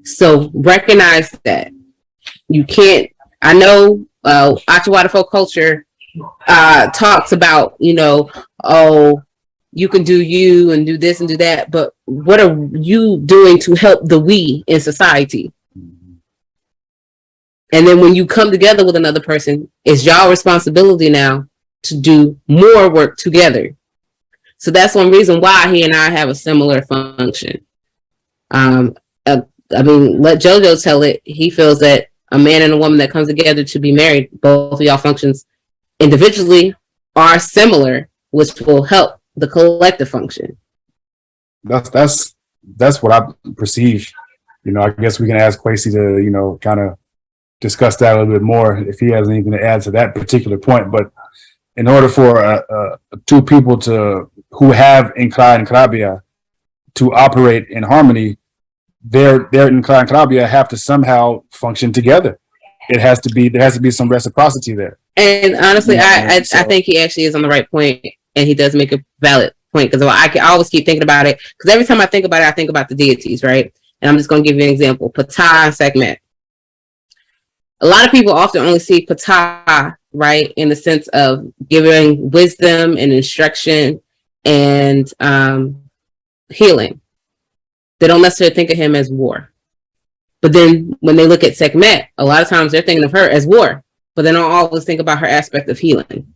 So, recognize that. You can't. I know Achawadafo culture talks about, you can do you and do this and do that, but what are you doing to help the we in society? And then when you come together with another person, it's y'all responsibility now to do more work together. So that's one reason why he and I have a similar function. Let JoJo tell it. He feels that a man and a woman that comes together to be married, both of y'all functions individually are similar, which will help the collective function. That's what I perceive. I guess we can ask Kwesi to, kind of discuss that a little bit more if he has anything to add to that particular point. But in order for two people who have Inkra and Krabia to operate in harmony, their Inkra and Krabia have to somehow function together. There has to be some reciprocity there. And honestly, I think he actually is on the right point, and he does make a valid point, because I always keep thinking about it, because every time I think about it, I think about the deities, right? And I'm just going to give you an example. Ptah and Sekhmet. A lot of people often only see Ptah, right, in the sense of giving wisdom and instruction and healing. They don't necessarily think of him as war. But then when they look at Sekhmet, a lot of times they're thinking of her as war, but they don't always think about her aspect of healing.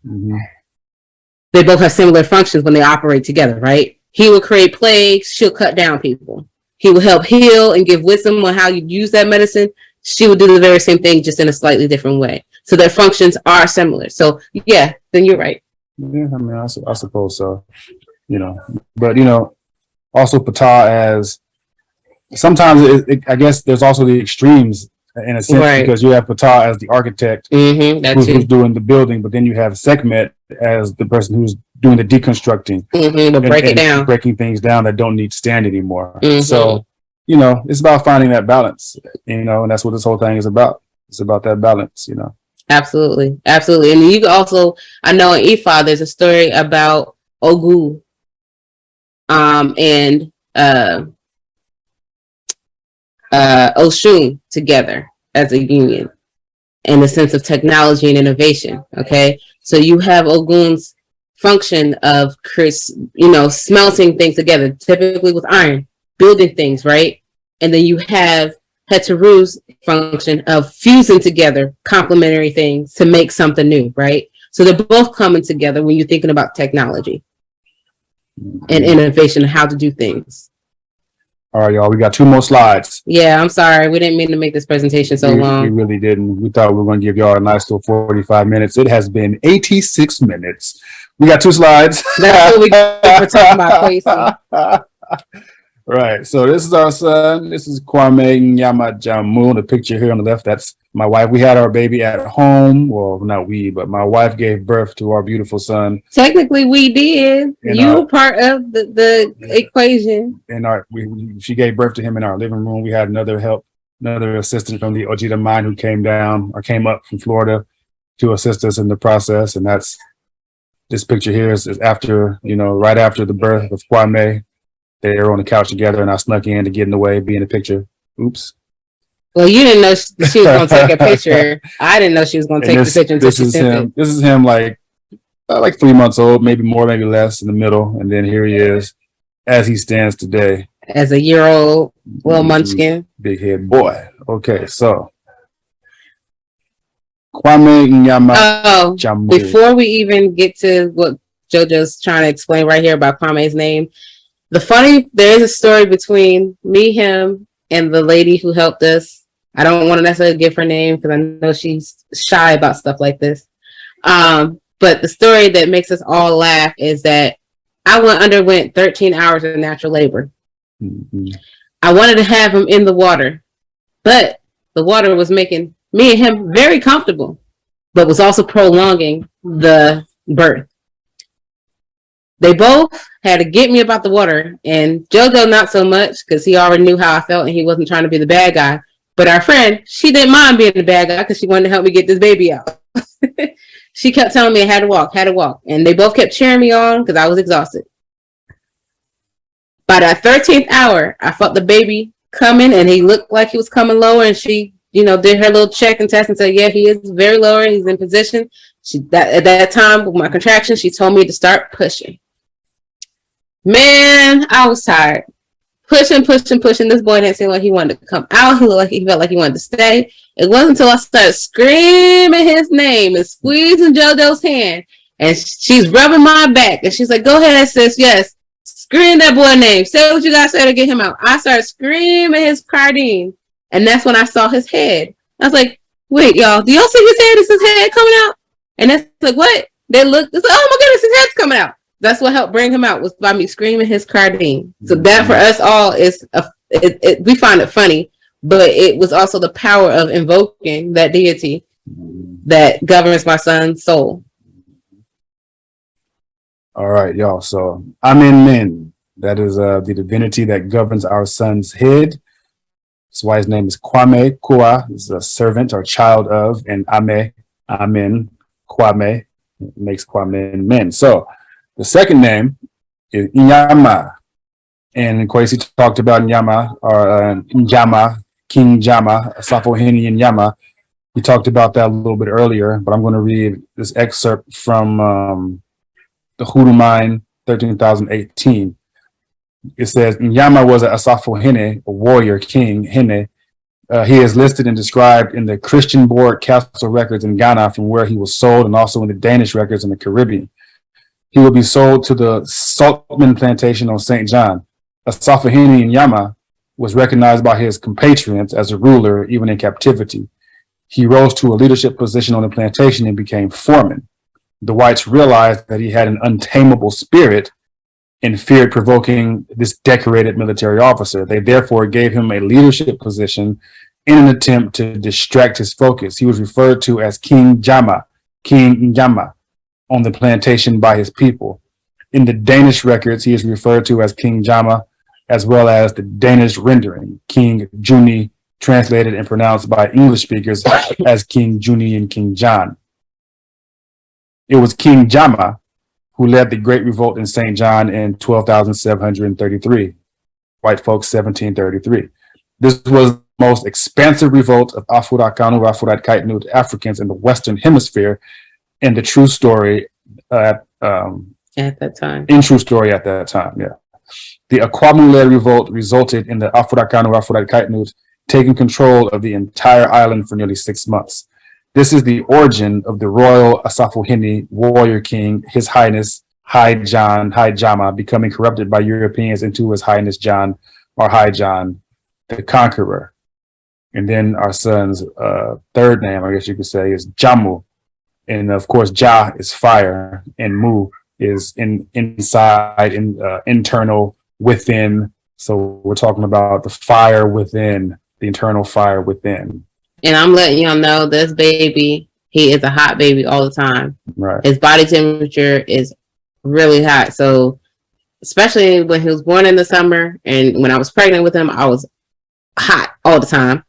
They both have similar functions when they operate together, right? He will create plagues, she'll cut down people. He will help heal and give wisdom on how you use that medicine. She will do the very same thing, just in a slightly different way. So their functions are similar. So yeah, then you're right. Yeah, I suppose so. But also Ptah as sometimes I guess there's also the extremes in a sense, right? Because you have Ptah as the architect who's doing the building, but then you have Sekhmet as the person who's doing the deconstructing, to break it down, breaking things down that don't need to stand anymore. Mm-hmm. So, it's about finding that balance, and that's what this whole thing is about. It's about that balance, Absolutely. Absolutely. And you also, I know in Ifa, there's a story about Ogu, and, Oshun together as a union in the sense of technology and innovation. Okay. So you have Ogun's function of smelting things together, typically with iron, building things, right? And then you have Heteru's function of fusing together complementary things to make something new, right? So they're both coming together when you're thinking about technology and innovation and how to do things. All right, y'all, we got 2 more slides. Yeah, I'm sorry. We didn't mean to make this presentation so long. We really didn't. We thought we were going to give y'all a nice little 45 minutes. It has been 86 minutes. We got 2 slides. That's what we were talking about, Kwesi. Right. So this is our son. This is Kwame Nyama Jamu. The picture here on the left, that's my wife. We had our baby at home. Well, not we, but my wife gave birth to our beautiful son. Technically, we did. You were part of the equation. And she gave birth to him in our living room. We had another assistant from the Ojita mine who came up from Florida to assist us in the process. And this picture here is after, right after the birth of Kwame. They were on the couch together, and I snuck in to get in the way, be in the picture. Oops. Well, you didn't know she was going to take a picture. I didn't know she was going to take the picture until she sent it. This is him, like 3 months old, maybe more, maybe less, in the middle, and then here he is, as he stands today, as a year-old little munchkin, big head boy. Okay, so Kwame Nyama Jamu. Before we even get to what JoJo's trying to explain right here about Kwame's name. There is a story between me, him, and the lady who helped us. I don't want to necessarily give her name because I know she's shy about stuff like this. But the story that makes us all laugh is that I underwent 13 hours of natural labor. Mm-hmm. I wanted to have him in the water, but the water was making me and him very comfortable, but was also prolonging the birth. They both had to get me about the water, and JoJo not so much because he already knew how I felt and he wasn't trying to be the bad guy. But our friend, she didn't mind being the bad guy because she wanted to help me get this baby out. She kept telling me I had to walk. And they both kept cheering me on because I was exhausted. By that 13th hour, I felt the baby coming and he looked like he was coming lower, and she, did her little check and test and said, yeah, he is very lower. He's in position. At that time with my contraction, she told me to start pushing. Man, I was tired. Pushing. This boy didn't seem like he wanted to come out. He felt like he wanted to stay. It wasn't until I started screaming his name and squeezing JoJo's hand. And she's rubbing my back. And she's like, go ahead, sis. Yes. Scream that boy name. Say what you got to say to get him out. I started screaming his cardine. And that's when I saw his head. I was like, wait, y'all. Do y'all see his head? Is his head coming out? And that's like, what? They looked. It's like, oh my goodness, his head's coming out. That's what helped bring him out, was by me screaming his cardine. So that for us all is, we find it funny, but it was also the power of invoking that deity that governs my son's soul. All right, y'all. So Mayn, that is the divinity that governs our son's head. That's why his name is Kwame. Kwa is a servant or child of, and Amen, Kwame makes Kwame Mayn. So the second name is Nyama, and Kwesi talked about Nyama or Njama, King Jama, Safohini Nyama. We talked about that a little bit earlier, but I'm going to read this excerpt from the Hoodoo Mine 13,018. It says, Nyama was a Safohine, a warrior king, Hine. He is listed and described in the Christian Board Castle records in Ghana, from where he was sold, and also in the Danish records in the Caribbean. He will be sold to the Saltman plantation on St. John. Asafahini Nyama was recognized by his compatriots as a ruler, even in captivity. He rose to a leadership position on the plantation and became foreman. The whites realized that he had an untamable spirit and feared provoking this decorated military officer. They therefore gave him a leadership position in an attempt to distract his focus. He was referred to as King Jama, King Nyama, on the plantation by his people. In the Danish records, he is referred to as King Jama, as well as the Danish rendering, King Juni, translated and pronounced by English speakers as King Juni and King John. It was King Jama who led the Great Revolt in St. John in 12,733, white folks 1733. This was the most expansive revolt of Afur-Akkanu, Afurat-Kaitnut Africans in the Western Hemisphere, and the true story at that time. In true story at that time, yeah. The Akwamu-led revolt resulted in the Afur-Akkanu, Afurat-Kaitnut taking control of the entire island for nearly 6 months. This is the origin of the royal Asafuhini warrior king, His Highness High Jama, becoming corrupted by Europeans into His Highness John, or High John, the Conqueror. And then our son's third name, I guess you could say, is Jamu. And of course, Ja is fire, and Mu is inside, internal, within. So we're talking about the fire within, the internal fire within. And I'm letting y'all know this baby, he is a hot baby all the time. Right. His body temperature is really hot. So especially when he was born in the summer and when I was pregnant with him, I was hot all the time.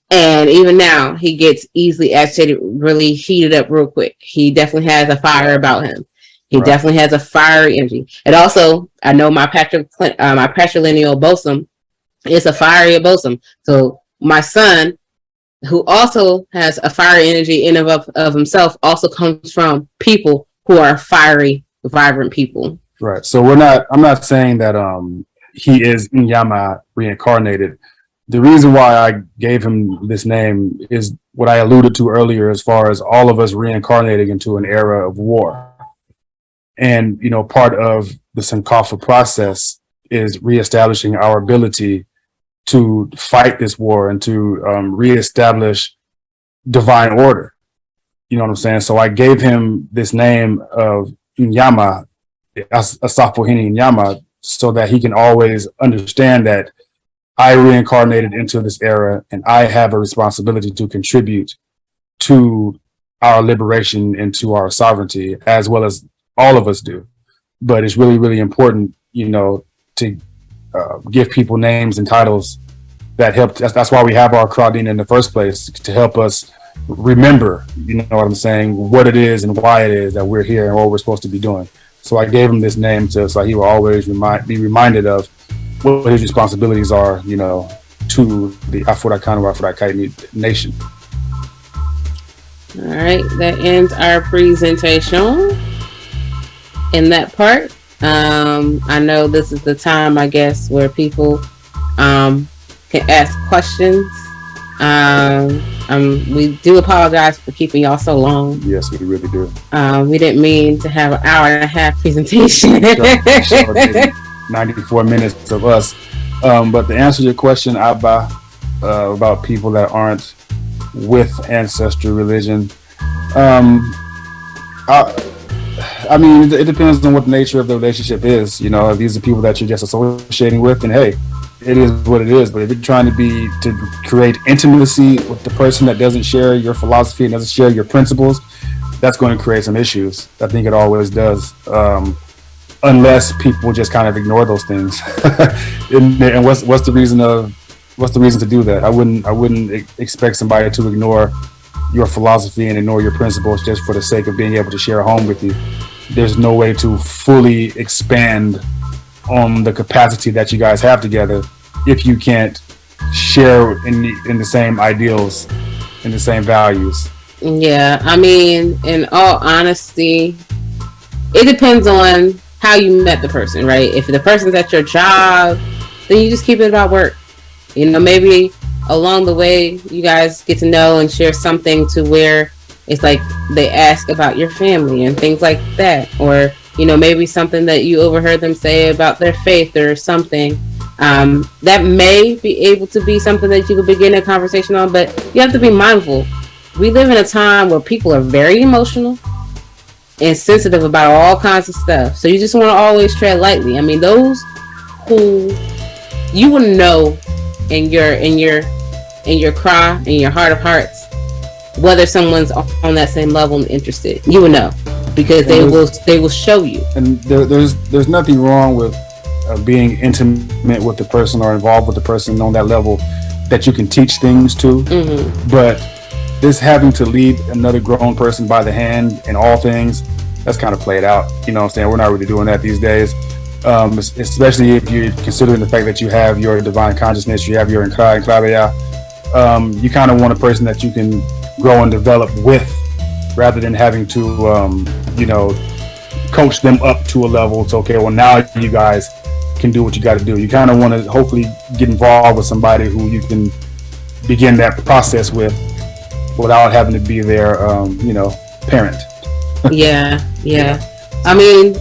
And even now, he gets easily agitated, really heated up real quick. He definitely has a fire about him. He definitely has a fiery energy. And also, I know my patrilineal bosom is a fiery bosom. So my son, who also has a fiery energy in and of himself, also comes from people who are fiery, vibrant people. Right. So I'm not saying that he is Nyama reincarnated. The reason why I gave him this name is what I alluded to earlier, as far as all of us reincarnating into an era of war. And, part of the Sankofa process is reestablishing our ability to fight this war and to reestablish divine order. You know what I'm saying? So I gave him this name of Nyama, Asafuhini Nyama, so that he can always understand that I reincarnated into this era and I have a responsibility to contribute to our liberation and to our sovereignty, as well as all of us do. But it's really, really important, to give people names and titles that help. That's why we have our Kraudin in the first place, to help us remember, you know what I'm saying, what it is and why it is that we're here and what we're supposed to be doing. So I gave him this name so he will always be reminded of what his responsibilities are, to the Afur-Akkanu, Afurat-Kaitnut nation. All right, that ends our presentation. In that part, I know this is the time, I guess, where people can ask questions. We do apologize for keeping y'all so long. Yes, we really do. We didn't mean to have an hour and a half presentation. 94 minutes of us. But to answer your question, Abba, about people that aren't with ancestral religion, I mean, it depends on what the nature of the relationship is. These are people that you're just associating with, and hey, it is what it is. But if you're trying to create intimacy with the person that doesn't share your philosophy and doesn't share your principles, that's going to create some issues. I think it always does. Unless people just kind of ignore those things. And what's the reason to do that? I wouldn't expect somebody to ignore your philosophy and ignore your principles just for the sake of being able to share a home with you. There's no way to fully expand on the capacity that you guys have together if you can't share in the same ideals, in the same values. Yeah, I mean, in all honesty, it depends on how you met the person, right? If the person's at your job, then you just keep it about work. Maybe along the way, you guys get to know and share something to where it's like they ask about your family and things like that. Or, maybe something that you overheard them say about their faith or something. That may be able to be something that you could begin a conversation on, but you have to be mindful. We live in a time where people are very emotional and sensitive about all kinds of stuff. So you just want to always tread lightly. I mean, those who you will know in your cry, in your heart of hearts, whether someone's on that same level and interested. You will know. because they will show you. And there's nothing wrong with being intimate with the person or involved with the person on that level that you can teach things to. But this having to lead another grown person by the hand in all things, that's kind of played out. You know what I'm saying? We're not really doing that these days. Especially if you're considering the fact that you have your divine consciousness, you have your Akhan and Kwesi, you kind of want a person that you can grow and develop with, rather than having to, coach them up to a level. It's okay, well, now you guys can do what you got to do. You kind of want to hopefully get involved with somebody who you can begin that process with without having to be their, parent. Yeah. I mean,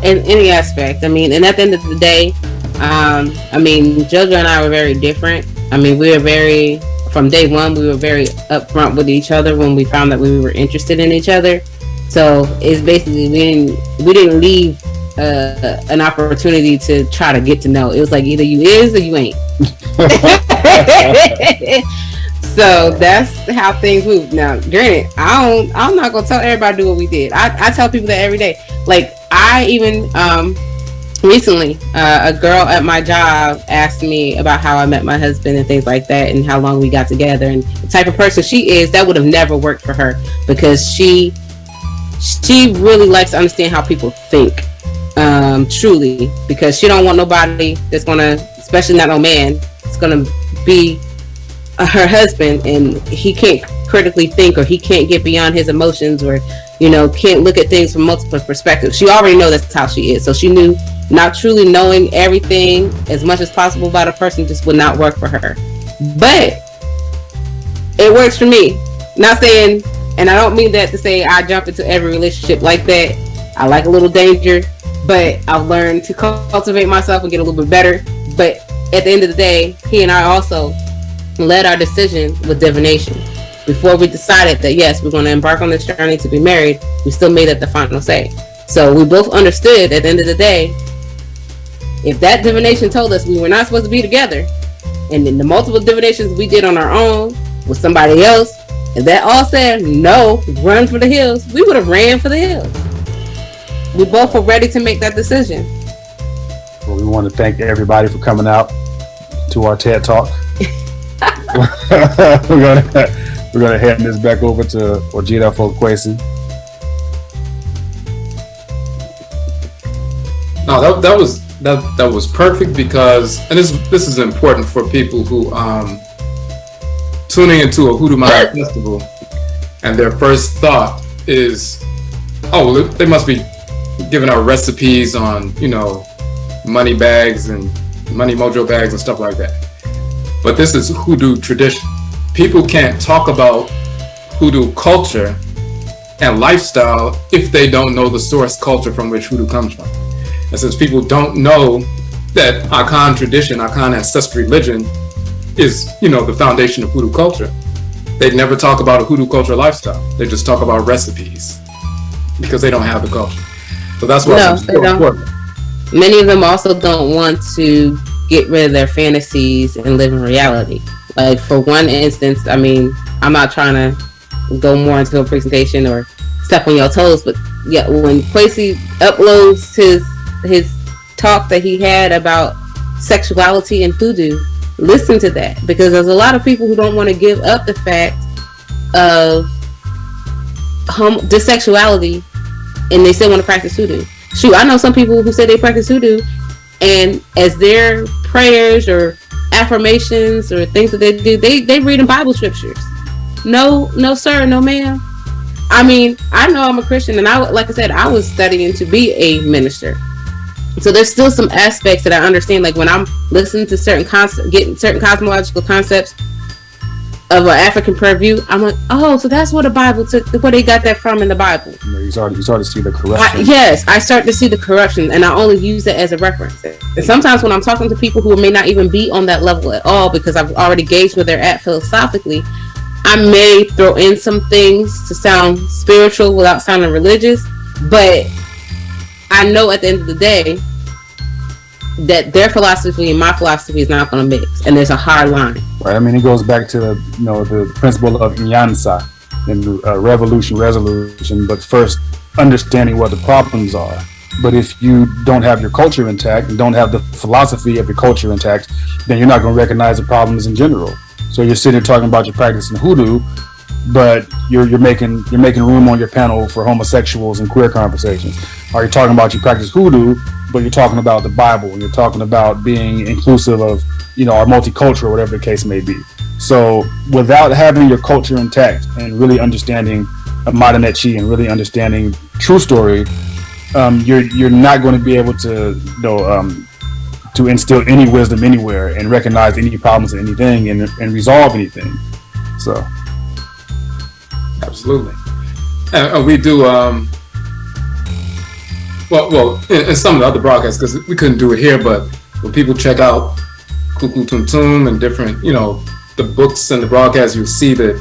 in any aspect. I mean, and at the end of the day, JoJo and I were very different. I mean, from day one, we were very upfront with each other when we found that we were interested in each other. So it's basically, we didn't leave an opportunity to try to get to know. It was like either you is or you ain't. So that's how things move. Now, granted, I'm not gonna tell everybody to do what we did. I tell people that every day. Like, I even recently, a girl at my job asked me about how I met my husband and things like that, and how long we got together, and the type of person she is. That would have never worked for her, because she really likes to understand how people think, truly, because she don't want nobody that's gonna, especially not no man, it's gonna be her husband, and he can't critically think, or he can't get beyond his emotions, or can't look at things from multiple perspectives. She already knows that's how she is. So she knew not truly knowing everything as much as possible about a person just would not work for her. But it works for me. Not saying, and I don't mean that to say I jump into every relationship like that. I like a little danger, but I've learned to cultivate myself and get a little bit better. But at the end of the day, he and I also led our decision with divination. Before we decided that, yes, we're going to embark on this journey to be married, we still made it the final say. So we both understood at the end of the day, if that divination told us we were not supposed to be together, and then the multiple divinations we did on our own with somebody else, and that all said, no, run for the hills, we would have ran for the hills. We both were ready to make that decision. Well, we want to thank everybody for coming out to our TED Talk. We're gonna hand this back over to Ojeda for Kwesi. No, that was perfect, because, and this is important for people who tuning into a Hoodoo Mind festival, and their first thought is, oh, they must be giving out recipes on money bags and money mojo bags and stuff like that. But this is Hoodoo tradition. People can't talk about Hoodoo culture and lifestyle if they don't know the source culture from which Hoodoo comes from. And since people don't know that Akhan tradition, Akhan ancestral religion is, the foundation of Hoodoo culture, they never talk about a Hoodoo culture lifestyle. They just talk about recipes because they don't have the culture. So that's why it's so important. Many of them also don't want to get rid of their fantasies and live in reality. Like, for one instance, I mean, I'm not trying to go more into a presentation or step on your toes, but yeah, when Kwesi uploads his talk that he had about sexuality and Hoodoo, listen to that, because there's a lot of people who don't want to give up the fact of dissexuality, and they still want to practice Hoodoo. Shoot, I know some people who say they practice Hoodoo, and as their prayers or affirmations or things that they do, they read in Bible scriptures. No sir, no ma'am. I mean, I know I'm a Christian, and like I said, I was studying to be a minister. So there's still some aspects that I understand. Like when I'm listening to getting certain cosmological concepts of an African purview, I'm like, oh, so that's what the Bible took, where they got that from in the Bible. You start to see the corruption. Yes, I start to see the corruption, and I only use it as a reference. And sometimes when I'm talking to people who may not even be on that level at all, because I've already gauged where they're at philosophically, I may throw in some things to sound spiritual without sounding religious, but I know at the end of the day that their philosophy and my philosophy is not going to mix, and there's a hard line. Right. I mean, it goes back to the principle of Nyansa. and revolution, resolution, but first understanding what the problems are. But if you don't have your culture intact and don't have the philosophy of your culture intact, then you're not going to recognize the problems in general. So you're sitting talking about your practice in hoodoo, but you're making room on your panel for homosexuals and queer conversations. Or you're talking about your practice hoodoo, but you're talking about the Bible, and you're talking about being inclusive of, or multicultural, whatever the case may be. So without having your culture intact and really understanding Madanechi and really understanding true story, you're not going to be able to instill any wisdom anywhere and recognize any problems in anything and resolve anything. So absolutely. And we do well in some of the other broadcasts, because we couldn't do it here, but when people check out Kuku Tum and different, the books and the broadcasts, you'll see that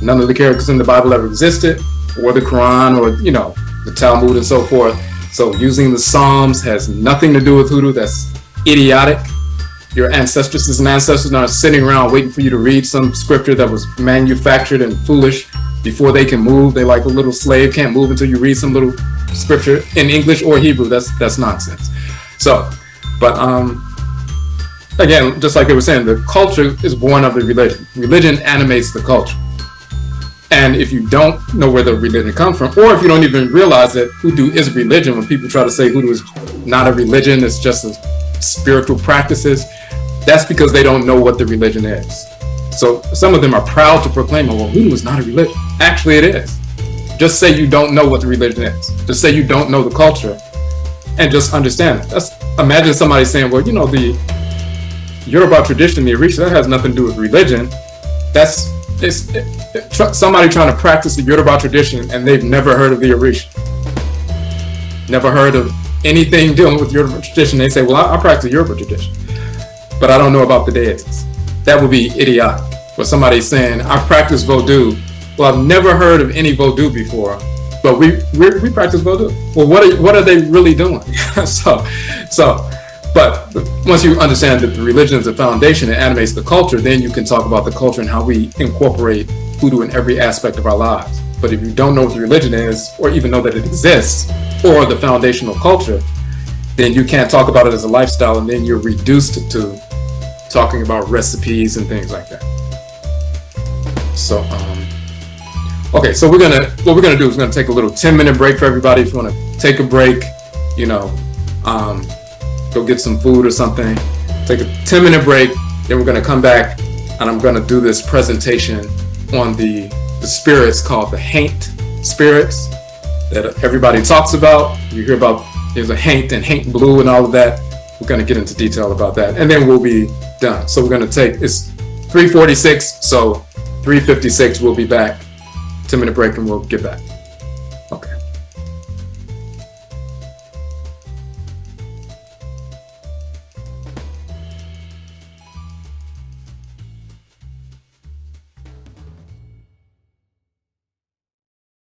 none of the characters in the Bible ever existed, or the Quran, or the Talmud and so forth. So using the Psalms has nothing to do with hoodoo. That's idiotic. Your ancestresses and ancestors are sitting around waiting for you to read some scripture that was manufactured and foolish before they can move. They like a little slave, can't move until you read some little scripture in English or Hebrew. That's nonsense. So, but again, just like they were saying, the culture is born of the religion. Religion animates the culture. And if you don't know where the religion comes from, or if you don't even realize that hoodoo is a religion, when people try to say hoodoo is not a religion, it's just a spiritual practices, that's because they don't know what the religion is. So some of them are proud to proclaim, well, hoodoo is not a religion. Actually, it is. Just say you don't know what the religion is. Just say you don't know the culture, and just understand it. Imagine somebody saying, well, the Yoruba tradition, the Orisha, that has nothing to do with religion. Somebody trying to practice the Yoruba tradition and they've never heard of the Orisha, never heard of anything dealing with Yoruba tradition. They say, well, I practice Yoruba tradition, but I don't know about the deities. That would be idiotic. Or somebody saying, I practice Vodou. Well, I've never heard of any Vodou before, but we practice Vodou. Well, what are they really doing? But once you understand that the religion is the foundation, it animates the culture, then you can talk about the culture and how we incorporate hoodoo in every aspect of our lives. But if you don't know what the religion is, or even know that it exists, or the foundational culture, then you can't talk about it as a lifestyle, and then you're reduced to talking about recipes and things like that. So, okay, so what we're gonna do is we're gonna take a little 10-minute break for everybody. If you want to take a break, go get some food or something, take a 10-minute break, then we're going to come back and I'm going to do this presentation on the spirits called the Haint spirits that everybody talks about. You hear about there's a Haint and Haint blue and all of that. We're going to get into detail about that, and then we'll be done. So we're going to it's 3:46, so 3:56 we'll be back. 10-minute break and we'll get back.